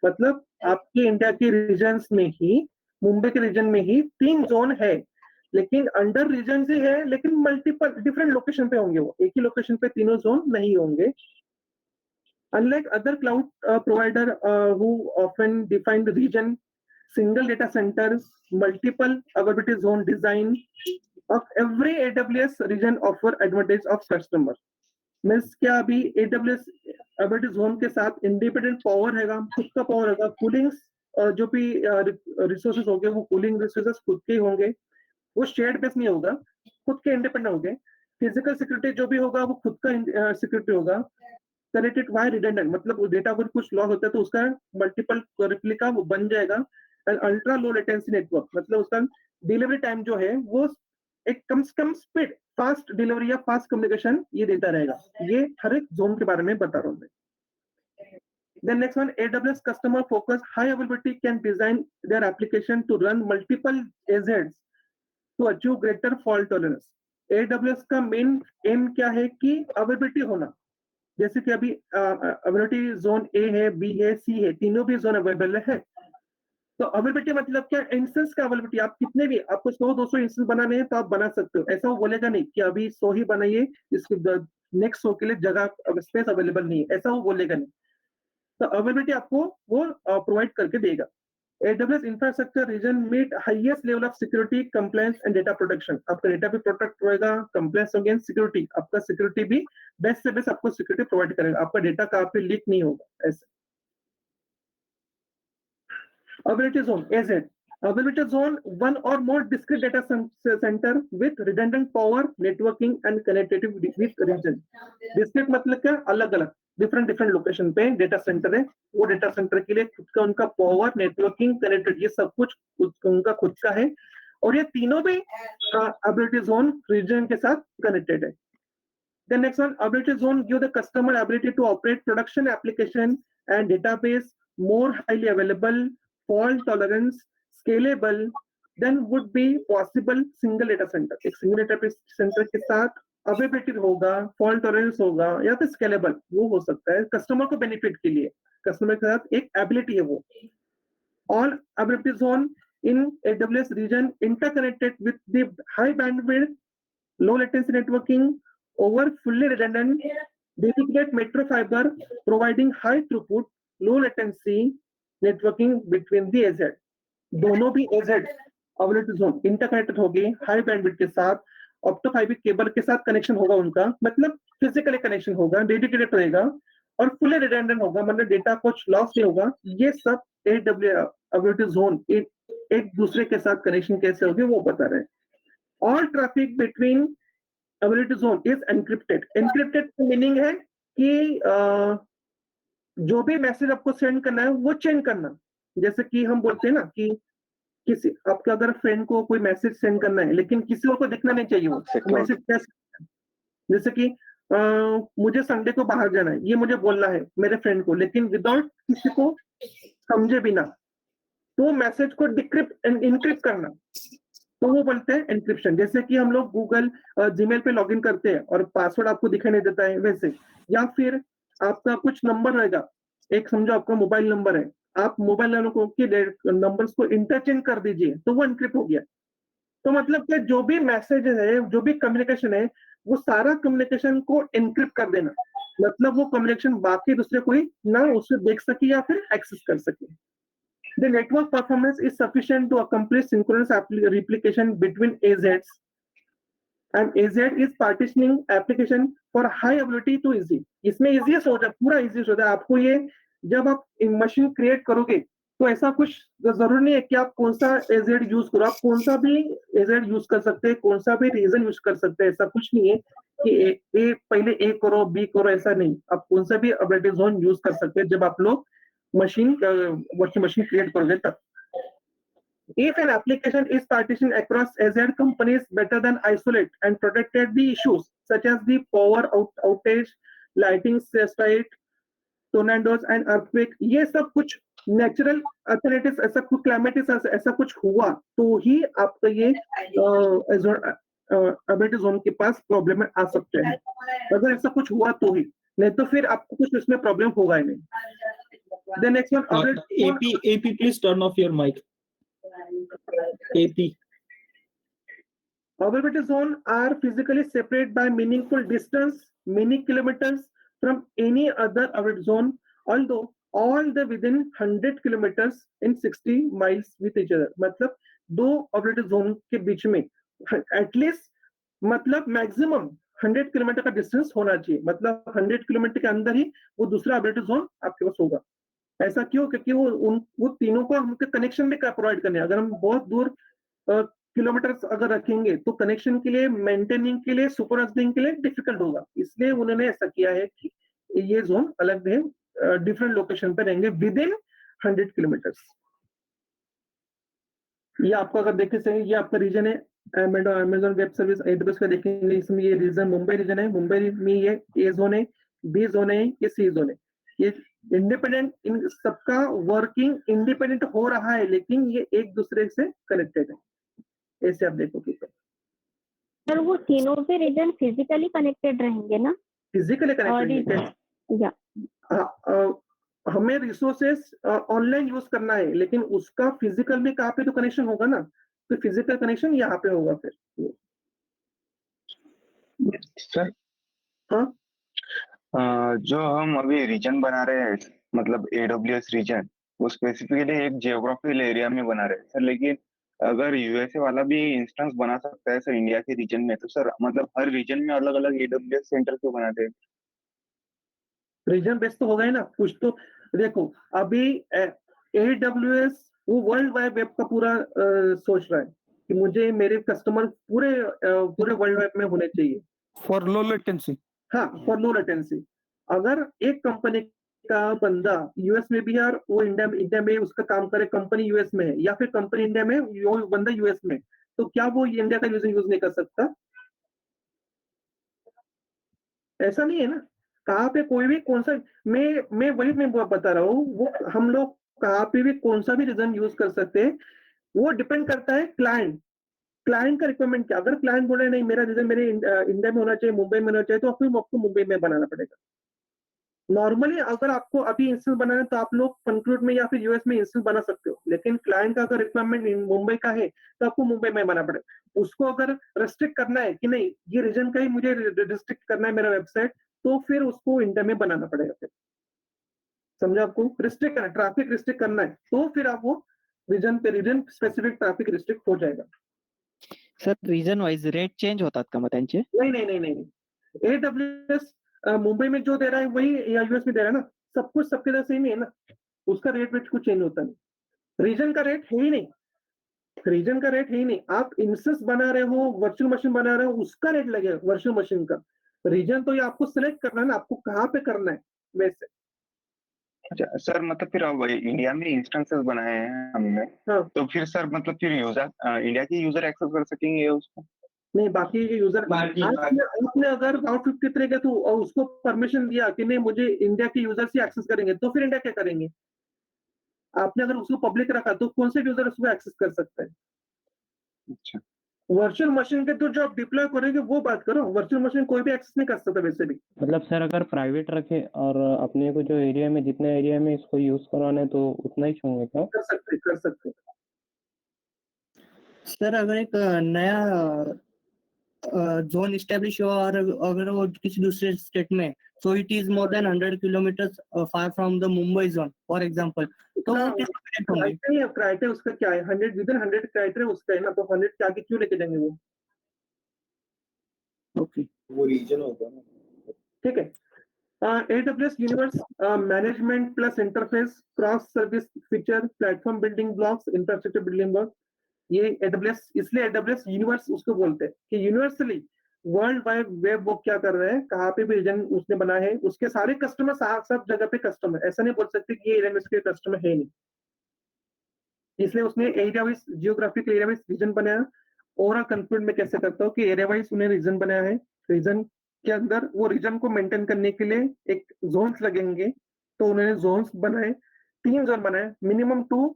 मतलब आपके इंडिया के रीजन्स में ही, मुंबई के रीजन में ही 3 जोन है, लेकिन अंडर रीजन से है, लेकिन मल्टीपल डिफरेंट लोकेशन पे होंगे, वो एक ही लोकेशन पे तीनों जोन नहीं होंगे। Unlike other cloud provider who often define the region, single data centre, multiple availability zone design of every AWS region offer advantage of customer. Means क्या, अभी AWS अवेलेबिलिटी जोन के साथ इंडिपेंडेंट पावर हैगा, खुद का power हैगा, cooling जो भी रिसोर्सेज होंगे वो कूलिंग रिसोर्सेज खुद के होंगे, वो शेयर्ड बेस नहीं होगा, खुद के इंडिपेंडेंट होंगे। फिजिकल सिक्योरिटी जो भी होगा वो खुद का सिक्योरिटी होगा। कनेक्टेड वाई रिडंडेंट, मतलब डेटा अगर कुछ लॉस होता है तो उसका मल्टीपल रिप्लिका वो बन जाएगा। And ultra low latency network, मतलब उसका डिलीवरी टाइम जो है वो एक कम से कम स्पीड, फास्ट डिलीवरी या फास्ट कम्युनिकेशन ये देता रहेगा। ये हर एक जोन के बारे में बता रहा हूँ मैं। Then next one, AWS customer focus high availability can design their application to run multiple AZs to achieve greater fault tolerance। AWS का मेन एम क्या है कि अवेलेबिलिटी होना, जैसे कि अभी अवेलेबिलिटी जोन A है, B है, C है, तीनों भी जोन अवेलेबल है। तो अवेलेबिलिटी मतलब क्या, इंस्टेंस का अवेलेबिलिटी, आप कितने भी, आपको 100-200 इंस्टेंस बनाने हैं तो आप बना सकते हो, ऐसा वो बोलेगा नहीं कि अभी 100 ही बनाइए, इसके नेक्स्ट 100 के लिए जगह स्पेस अवेलेबल नहीं है, ऐसा वो बोलेगा नहीं। तो अवेलेबिलिटी आपको वो प्रोवाइड करके देगा। AWS infrastructure region meet highest level of security, compliance and data protection. आपका डेटा भी प्रोटेक्ट होएगा, कंप्लायंस होगा, सिक्योरिटी, आपका सिक्योरिटी भी बेस्ट से बेस्ट आपको सिक्योरिटी प्रोवाइड करेगा, आपका डेटा कहाँ पे लीक नहीं होगा। ऐसे availability zone AZ, availability zone one or more discrete data center with redundant power, networking and connectivity with region। Discrete मतलब क्या, अलग अलग डिफरेंट लोकेशन पे डेटा सेंटर है, वो डेटा सेंटर के लिए खुद का उनका पावर, नेटवर्किंग, कनेक्टेड, ये सब कुछ उनका खुद का है, और ये तीनों भी अवेलेबिलिटी जोन रीजन के साथ कनेक्टेड है। The next one, ability zone give the customer ability to operate production application and database more highly available, fault tolerance, scalable than would be possible single data center। एक single data center के साथ availability होगा, fault tolerance होगा, या फिर scalable वो हो सकता है कस्टमर को बेनिफिट के लिए, कस्टमर के साथ एक एबिलिटी है वो। All ability zone in AWS region interconnected with the high bandwidth, low latency networking over fully redundant dedicated metro fiber, providing high throughput, low latency networking between the AZ। दोनों भी AZ availability zone interconnected होगी, high bandwidth के साथ, opto fibre cable के साथ connection होगा उनका, मतलब फिजिकली कनेक्शन होगा, डेडिकेटेड रहेगा और फुली रिडंडेंट होगा, मतलब डेटा कुछ लॉस नहीं होगा। ये सब एडब्ल्यूएस जोन एक दूसरे के साथ कनेक्शन कैसे होगी वो बता रहे हैं। All traffic between availability zone is encrypted. Encrypted का मीनिंग है कि जो भी मैसेज आपको सेंड करना है वो चेंज करना। जैसे कि हम बोलते हैं ना कि किसी आपके अगर फ्रेंड को कोई मैसेज सेंड करना है लेकिन किसी और को दिखना नहीं चाहिए वो मैसेज कैसे, जैसे कि मुझे संडे को बाहर जाना है, ये मुझे बोलना है मेरे फ्रेंड को, लेकिन विदाउट किसी को समझे बिना, तो मैसेज को डिक्रिप्ट इनक्रिप्ट करना, तो वो बोलते हैं एनक्रिप्शन। जैसे कि हम लोग गूगल जीमेल पे लॉगिन करते हैं और पासवर्ड आपको दिखाई नहीं देता है वैसे, या फिर आपका कुछ नंबर रहेगा, एक समझो आपका मोबाइल नंबर है, आप मोबाइल नंबर के नंबर्स को इंटरचेंज कर दीजिए तो वो एनक्रिप्ट हो गया। तो मतलब कि जो भी मैसेज है, जो भी कम्युनिकेशन है, वो सारा कम्युनिकेशन को एनक्रिप्ट कर देना, मतलब वो कम्युनिकेशन बाकी दूसरे कोई ना उसे देख सके या फिर एक्सेस कर सके। The network performance is sufficient to accomplish synchronous replication between AZs, and AZ is partitioning application for high ability to easy। इसमें easiest हो जाए, पूरा easiest हो जाए आपको। ये जब आप मशीन क्रिएट करोगे तो ऐसा कुछ जरूरी नहीं है कि आप कौन सा AZ यूज करो, आप कौन सा भी AZ यूज कर सकते हैं, कौन सा भी रीजन यूज कर सकते हैं। ऐसा कुछ नहीं है कि पहले A करो B करो, ऐसा नहीं, आप कौन सा भी एबिलिटी जोन यूज कर सकते हैं जब आप लोग वर्चुअल मशीन क्रिएट करोगे तब। If an application is partitioned across AZ companies better than isolate and protected the issues such as the power outage, lighting strike, tornadoes and earthquake, ये सब कुछ नेचुरल अथॉरिटीज ऐसा कुछ क्लाइमेटिस ऐसा कुछ हुआ तो ही आपका ये एबिलिटी जोन के पास प्रॉब्लम आ सकते हैं। अगर ऐसा कुछ हुआ तो ही, नहीं तो फिर आपको कुछ इसमें प्रॉब्लम होगा ही नहीं। The next one, AP, please turn off your mic. AP. Availability zones are physically separate by meaningful distance, many kilometers from any other availability zone, although all the within 100 kilometers in 60 miles with each other। मतलब दो availability zone के बीच में at least मतलब maximum 100 kilometre का distance होना चाहिए, मतलब 100 kilometre के अंदर ही वो दूसरा availability जोन आपके पास होगा। ऐसा क्यों? क्योंकि वो तीनों को हमको कनेक्शन भी प्रोवाइड करने। अगर हम बहुत दूर किलोमीटर अगर रखेंगे तो कनेक्शन के लिए, मेंटेनिंग के लिए, सुपरवाइजिंग के लिए डिफिकल्ट होगा, इसलिए उन्होंने ऐसा किया है कि ये जोन अलग है, डिफरेंट लोकेशन पे रहेंगे विद इन 100 किलोमीटर्स। ये आपको अगर देखे से ये आपका रीजन है अमेज़न वेब सर्विस एडब्ल्यूएस का देखेंगे, इसमें ये रीजन मुंबई रीजन है, मुंबई में ये ए जोन है, बी जोन है, ये सी जोन है। ये इंडिपेंडेंट, इन सबका वर्किंग इंडिपेंडेंट हो रहा है लेकिन ये एक दूसरे से कनेक्टेड है। ऐसे आप देखोगे सर वो तीनों भी रीजन फिजिकली कनेक्टेड रहेंगे ना? फिजिकली कनेक्टेड या हमें रिसोर्सेस ऑनलाइन यूज करना है लेकिन उसका फिजिकल में कहाँ पे तो कनेक्शन होगा ना, तो फिजिकल कनेक्शन यहाँ पे होगा फिर। सर हाँ, जो हम अभी रीजन बना रहे हैं, मतलब AWS रीजन, वो स्पेसिफिकली एक जियोग्राफिकल एरिया में बना रहे हैं सर, लेकिन अगर यूएसए वाला भी इंस्टेंस बना सकता है सर इंडिया के रीजन में, तो सर मतलब हर रीजन में अलग अलग AWS सेंटर क्यों बनाते हैं? रीजन बेस्ड तो होगा ही ना कुछ तो। देखो अभी AWS वो वर्ल्ड वाइड वेब का पूरा सोच रहा है कि मुझे मेरे कस्टमर पूरे वर्ल्ड वाइड में होने चाहिए फॉर लो लेटेंसी। हाँ, फॉर लो लेटेंसी। अगर एक कंपनी का बंदा यूएस में भी है और वो इंडिया में उसका काम करे, कंपनी यूएस में है या फिर कंपनी इंडिया में, वो बंदा यूएस में, तो क्या वो इंडिया का यूज नहीं कर सकता? ऐसा नहीं है ना। कहाँ पे कोई भी कौन सा, मैं बता रहा हूँ, वो हम लोग कहाँ पे भी कौन सा भी रीजन यूज कर सकते हैं, वो डिपेंड करता है क्लाइंट का रिक्वायरमेंट क्या। अगर क्लाइंट बोले नहीं मेरा रीजन मेरे इंडिया में होना चाहिए, मुंबई में होना चाहिए, तो फिर आपको मुंबई में बनाना पड़ेगा। नॉर्मली अगर आपको अभी इंस्टेंस बनाना है तो आप लोग कंक्लूड में या फिर यूएस में इंस्टेंस बना सकते हो, लेकिन क्लाइंट का अगर रिक्वायरमेंट मुंबई का है तो आपको मुंबई में बनाना पड़ेगा। उसको अगर रेस्ट्रिक्ट करना है कि नहीं ये रीजन का ही मुझे रिस्ट्रिक्ट करना है मेरा वेबसाइट, तो फिर उसको इंडिया में बनाना पड़ेगा। फिर समझा? आपको रिस्ट्रिक्ट करना, ट्रैफिक रिस्ट्रिक्ट करना है तो फिर आप वो रीजन स्पेसिफिक ट्रैफिक रिस्ट्रिक्ट हो जाएगा। Sir region wise rate change होतात का मग त्यांचे? नहीं, AWS मुंबई में जो दे रहा है वही या यूएस में दे रहा है ना, सब कुछ सबके तरह सेम ही है ना, उसका रेट वेट कुछ चेंज होता नहीं। रीजन का रेट है ही नहीं, रीजन का रेट है ही नहीं। आप इंस्टेंस बना रहे हो, वर्चुअल मशीन बना रहे हो, उसका रेट लगेगा वर्चुअल मशीन का। रीजन तो ये आपको सिलेक्ट करना है ना, आपको कहाँ पे करना है वैसे। अच्छा सर, मतलब फिर अब इंडिया में इंस्टेंसेस बनाए हैं हमने, हाँ। तो फिर सर मतलब फिर यूजर इंडिया के यूजर एक्सेस कर सकेंगे उसको? नहीं, बाकी के यूजर आपने अगर आउट53 के थ्रू और उसको परमिशन दिया कि नहीं मुझे इंडिया के यूजर से एक्सेस करेंगे, तो फिर इंडिया क्या करेंगे? आपने अगर उसको पब्लिक रखा तो कौन से यूजर उसको एक्सेस कर सकते हैं? अच्छा, वर्चुअल मशीन के थ्रू जो आप डिप्लॉय करोगे वो बात करो, वर्चुअल मशीन कोई भी एक्सेस नहीं कर सकता वैसे भी। मतलब सर अगर प्राइवेट रखे और अपने को जो एरिया में जितने एरिया में इसको यूज करवाना है तो उतना ही छोड़ेंगे क्या? कर सकते। सर अगर एक नया जोन इस्टेब्लिश हुआ और अगर वो किसी दूसरे स्टेट में, so it is more than 100 kilometres far from the Mumbai zone for example, तो वो कैसे कनेक्ट होंगे? क्राइटेरिया उसका क्या है? 100 विद इन 100 क्राइटेरिया उसका है ना, तो 100 के आगे क्यों लेके जाएंगे वो? ओके, वो रीजन होगा ना। ठीक है। AWS universe management plus interface cross service feature platform building blocks infrastructure building block, ये AWS, इसलिए AWS यूनिवर्स उसको बोलते हैं कि यूनिवर्सली वर्ल्ड वाइड वेब वो क्या कर रहे हैं, कहाँ पे भी रीजन उसने बना है, उसके सारे कस्टमर सब जगह पे कस्टमर, ऐसा नहीं बोल सकते कि ये AWS के कस्टमर है नहीं, इसलिए उसने area wise geographic area wise region बनाया। ओवरऑल कंक्लूड में कैसे करता हूँ कि एरिया वाइज उन्हें रीजन बनाया है, रीजन के अंदर वो रीजन को मेंटेन करने के लिए एक जोन्स लगेंगे, तो उन्होंने जोन्स बनाए, 3 जोन बनाए, मिनिमम 2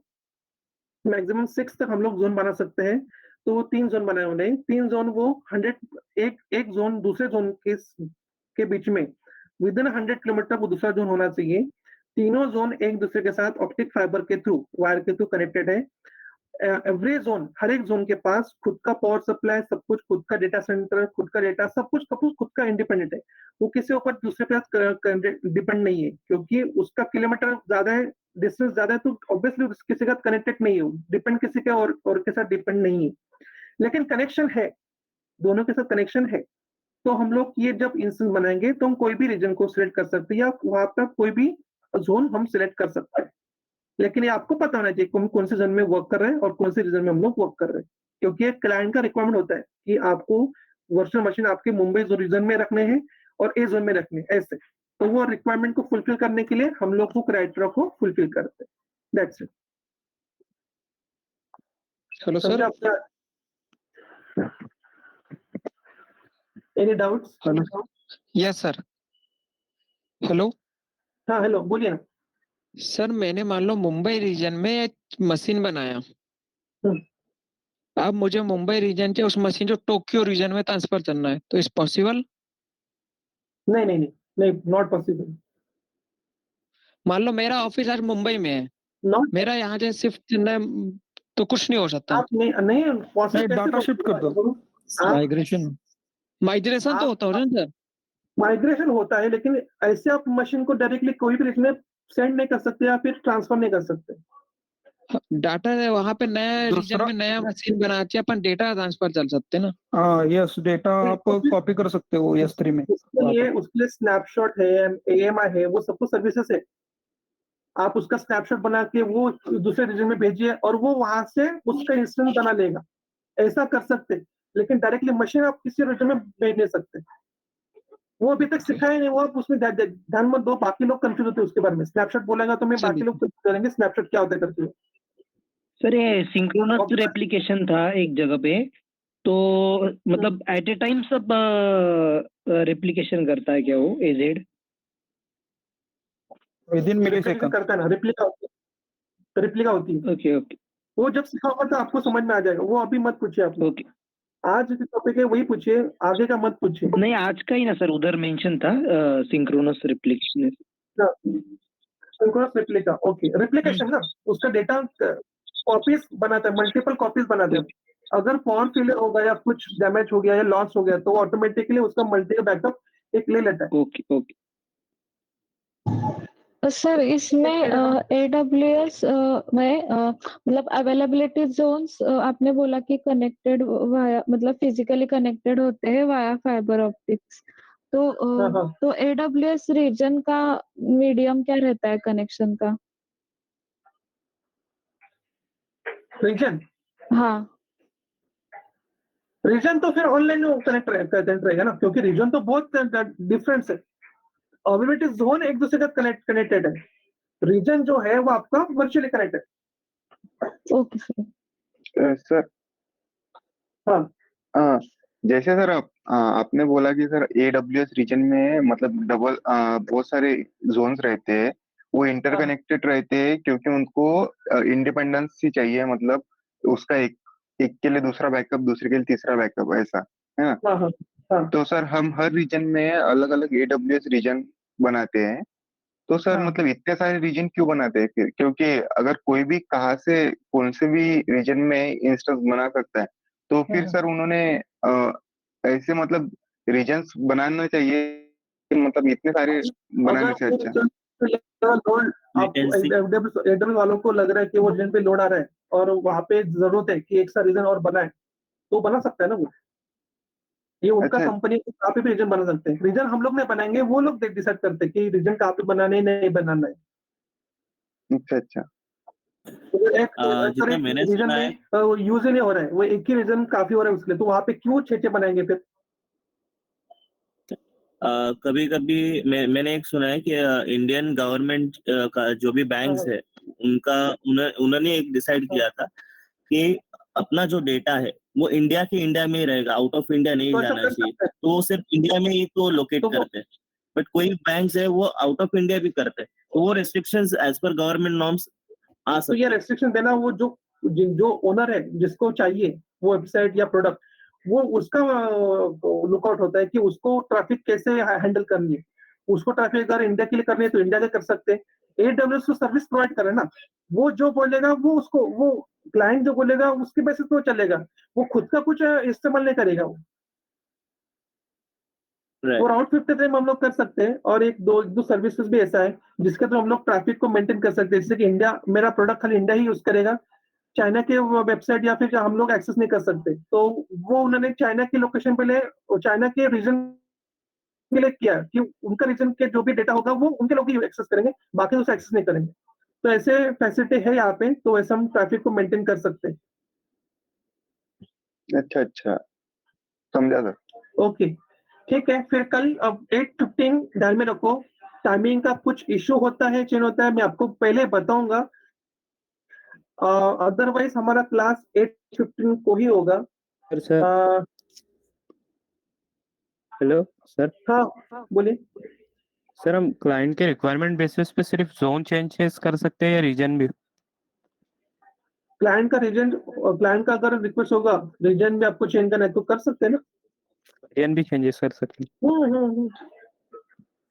मैक्सिमम 6 तक हम लोग जोन बना सकते हैं, तो वो 3 जोन बनाए उन्हें। 3 जोन वो 100 एक जोन दूसरे जोन के बीच में विद इन 100 किलोमीटर वो दूसरा जोन होना चाहिए। तीनों जोन एक दूसरे के साथ ऑप्टिक फाइबर के थ्रू, वायर के थ्रू कनेक्टेड है। एवरी जोन, हर एक जोन के पास खुद का पावर सप्लाई, सब कुछ खुद का डेटा सेंटर, खुद का डेटा, सब कुछ खुद का इंडिपेंडेंट है, वो किसी ऊपर दूसरे पे डिपेंड नहीं है, क्योंकि उसका किलोमीटर ज्यादा है, डिस्टेंस ज्यादा है, तो ऑब्वियसली किसी का कनेक्टेड नहीं है, डिपेंड किसी के और के साथ डिपेंड नहीं है, लेकिन कनेक्शन है, दोनों के साथ कनेक्शन है। तो हम लोग ये जब इंस्टेंस बनाएंगे तो हम कोई भी रीजन को सिलेक्ट कर सकते हैं, या वहां पर कोई भी जोन हम सिलेक्ट कर सकते हैं, लेकिन ये आपको पता होना चाहिए कि हम कौन से जोन में वर्क कर रहे हैं और कौन से रीजन में हम लोग वर्क कर रहे हैं, क्योंकि एक क्लाइंट का रिक्वायरमेंट होता है कि आपको वर्चुअल मशीन आपके मुंबई रीजन में रखने हैं और ए जोन में रखने हैं, ऐसे, तो वो रिक्वायरमेंट को फुलफिल करने के लिए हम लोग वो क्राइटेरिया को फुलफिल करते हैं। That's it. Hello sir. Any doubts? Hello, yes sir. Hello. हाँ हेलो, बोलिए ना। सर मैंने मान लो मुंबई रीजन में एक मशीन बनाया, अब मुझे मुंबई रीजन से उस मशीन जो टोक्यो रीजन में ट्रांसफर करना है, तो इस पॉसिबल? नहीं नहीं नहीं नहीं, नॉट पॉसिबल। मान लो मेरा ऑफिस आज मुंबई में है, मेरा यहाँ से शिफ्ट करना है, तो कुछ नहीं हो सकता? आप नहीं पॉसिबल, डाटा शिफ्ट कर दो। माइग्रेशन माइग्रेशन तो होता हो ना सर? माइग्रेशन होता है, लेकिन ऐसे आप मशीन को डायरेक्टली कोई भी रीजन में सेंड नहीं कर सकते या फिर ट्रांसफर नहीं कर सकते। डाटा वहाँ पे नया रीजन में नया मशीन बना के अपन डेटा ट्रांसफर चल सकते हैं ना? हाँ यस, डेटा आप कॉपी कर सकते हो S3 में। उसके लिए स्नैपशॉट है, AMI है, वो सब कुछ सर्विसेज है, आप उसका स्नैपशॉट बना के वो दूसरे रीजन में भेजिए और वो वहां से उसका इंस्टेंस बना लेगा, ऐसा कर सकते, लेकिन डायरेक्टली मशीन आप किसी रीजन में भेज नहीं सकते। वो अभी तक सिखाया नहीं, वो आप उसमें ध्यान मत दो, बाकी लोग कंफ्यूज होते हैं उसके बारे में। स्नैपशॉट बोलेगा तो मैं बाकी लोग करेंगे स्नैपशॉट क्या होता है करके। सर ये सिंक्रोनस रेप्लिकेशन था एक जगह पे, तो मतलब एट ए टाइम सब रेप्लिकेशन करता है क्या वो एजेड? विदिन मिलीसेकंड करता है ना, रिप्लिका होती है। ओके ओके, वो जब सिखा होगा तो आपको समझ में आ जाएगा, वो अभी मत पूछिए आप। ओके, आज जो टॉपिक है वही पूछिए, आगे का मत पूछिए। नहीं आज का ही ना सर, उधर मेंशन था synchronous replication. Synchronous replica, okay, replication ना, उसका डेटा कॉपीज बनाता है, मल्टीपल कॉपीज बनाते हैं। अगर फॉर्म फेलियर हो गया या कुछ डैमेज हो गया या लॉस हो गया तो ऑटोमेटिकली उसका मल्टीपल बैकअप एक ले लेता है। Okay okay. सर इसमें AWS में मतलब अवेलेबिलिटी जोन्स आपने बोला कि कनेक्टेड वाया, मतलब फिजिकली कनेक्टेड होते हैं वाया फाइबर ऑप्टिक्स, तो AWS रीजन का मीडियम क्या रहता है कनेक्शन का? रीजन हाँ, रीजन तो फिर ऑनलाइन कनेक्ट रहेगा ना, क्योंकि रीजन तो बहुत डिफरेंस है। अवेलेबिलिटी जोन एक दूसरे के साथ कनेक्टेड है, रीजन जो है वो आपका virtually connected. Okay sir. Sir हाँ जैसे सर आपने बोला कि सर AWS रीजन में मतलब बहुत सारे जोन्स रहते हैं, वो इंटरकनेक्टेड रहते हैं क्योंकि उनको इंडिपेंडेंस ही चाहिए, मतलब उसका एक के लिए दूसरा बैकअप, दूसरे के लिए तीसरा बैकअप, ऐसा है ना। तो सर हम हर रीजन में अलग अलग AWS रीजन बनाते हैं, तो सर मतलब इतने सारे रीजन क्यों बनाते हैं फिर? क्योंकि अगर कोई भी कहाँ से कौन से भी रीजन में इंस्टेंस बना सकता है, तो फिर सर उन्होंने ऐसे मतलब रीजन्स बनाना चाहिए, मतलब इतने सारे बनाने से अच्छा। लोड आपको AWS वालों को लग रहा है कि वो रीजन पे लोड आ रहा है और वहां पे जरूरत है कि एक सा रीजन और बनाए, तो बना सकता है ना वो। ये उनका अच्छा कंपनी कहाँ पे भी रीजन बना सकते हैं। रीजन हम लोग नहीं बनाएंगे, वो लोग डिसाइड करते हैं कि रीजन कहाँ पे बनाना है नहीं बनाना है। अच्छा एक जितना मैंने रीजन सुना है, में यूज ही नहीं हो रहा है, वो एक ही रीजन काफी हो रहा है उसके लिए, तो वहां पे क्यों 6 बनाएंगे फिर? कभी कभी मैंने एक सुना है कि इंडियन गवर्नमेंट का जो भी बैंक्स है उनका उन्होंने एक डिसाइड किया था कि अपना जो डेटा है वो इंडिया में ही रहेगा, आउट ऑफ इंडिया नहीं तो ऐसा जाना कर चाहिए, सकते हैं। तो वो सिर्फ इंडिया में ही तो लोकेट तो वो करते हैं। बट कोई बैंक्स है वो आउट ऑफ इंडिया भी करते हैं, तो वो restrictions as per government norms आ तो ये सकते हैं। रेस्ट्रिक्शन देना, वो जो ओनर है जिसको चाहिए वो वेबसाइट या प्रोडक्ट, वो उसका लुकआउट होता है कि उसको ट्रैफिक कैसे हैंडल करनी है। उसको ट्रैफिक अगर इंडिया के लिए करनी है तो इंडिया के कर सकते हैं। AWS को सर्विस प्रोवाइड करे ना, वो जो बोलेगा वो क्लाइंट जो बोलेगा उसके बेसिस पे वो चलेगा, वो खुद का कुछ इस्तेमाल नहीं करेगा वो। Right. वो राउट 53 हम लोग कर सकते हैं, और एक दो सर्विसेज भी ऐसा है जिसके थ्रू हम लोग ट्रैफिक को मेंटेन कर सकते हैं, जैसे कि इंडिया, मेरा प्रोडक्ट खाली इंडिया ही यूज करेगा, चाइना के वेबसाइट या फिर हम लोग एक्सेस नहीं कर सकते, तो वो उन्होंने चाइना की लोकेशन पे ले, चाइना के रीजन के लिए किया कि उनका रीजन के जो भी डेटा होगा वो उनके लोग ही एक्सेस करेंगे, बाकी उसे एक्सेस नहीं करेंगे। तो ऐसे फैसिलिटी है यहाँ पे, तो ऐसे हम ट्रैफिक को मेंटेन कर सकते हैं। अच्छा समझा सर। ओके ठीक है, फिर कल अब 8:15 ध्यान में रखो, टाइमिंग का कुछ इश्यू होता है, चेंज होता है, मैं आपको पहले बताऊंगा। अदरवाइज हमारा क्लास 8:15 को ही होगा। Sir hello sir. हाँ बोलिए। सर हम क्लाइंट के रिक्वायरमेंट बेसिस पे सिर्फ जोन चेंजेस कर सकते हैं या रीजन भी? क्लाइंट का अगर रिक्वेस्ट होगा रीजन में आपको चेंज करना है तो कर सकते हैं ना। रीजन भी चेंजेस कर सकते हैं।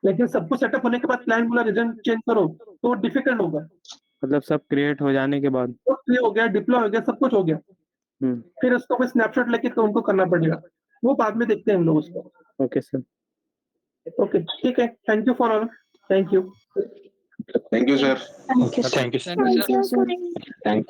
लेकिन सब कुछ सेटअप होने के बाद क्लाइंट बोला रीजन चेंज करो तो डिफिकल्ट होगा। मतलब सब क्रिएट हो जाने के बाद? तो ये हो गया, डिप्लॉय हो गया, सब कुछ हो गया, फिर उसको भी स्नैपशॉट लेके तो उनको करना पड़ेगा, वो बाद में देखते हैं हम लोग उसको। Okay sir. ओके ठीक है, thank you for all. Thank you sir. Thank you sir. Thank you sir. Thank you sir. Thank you sir. Thank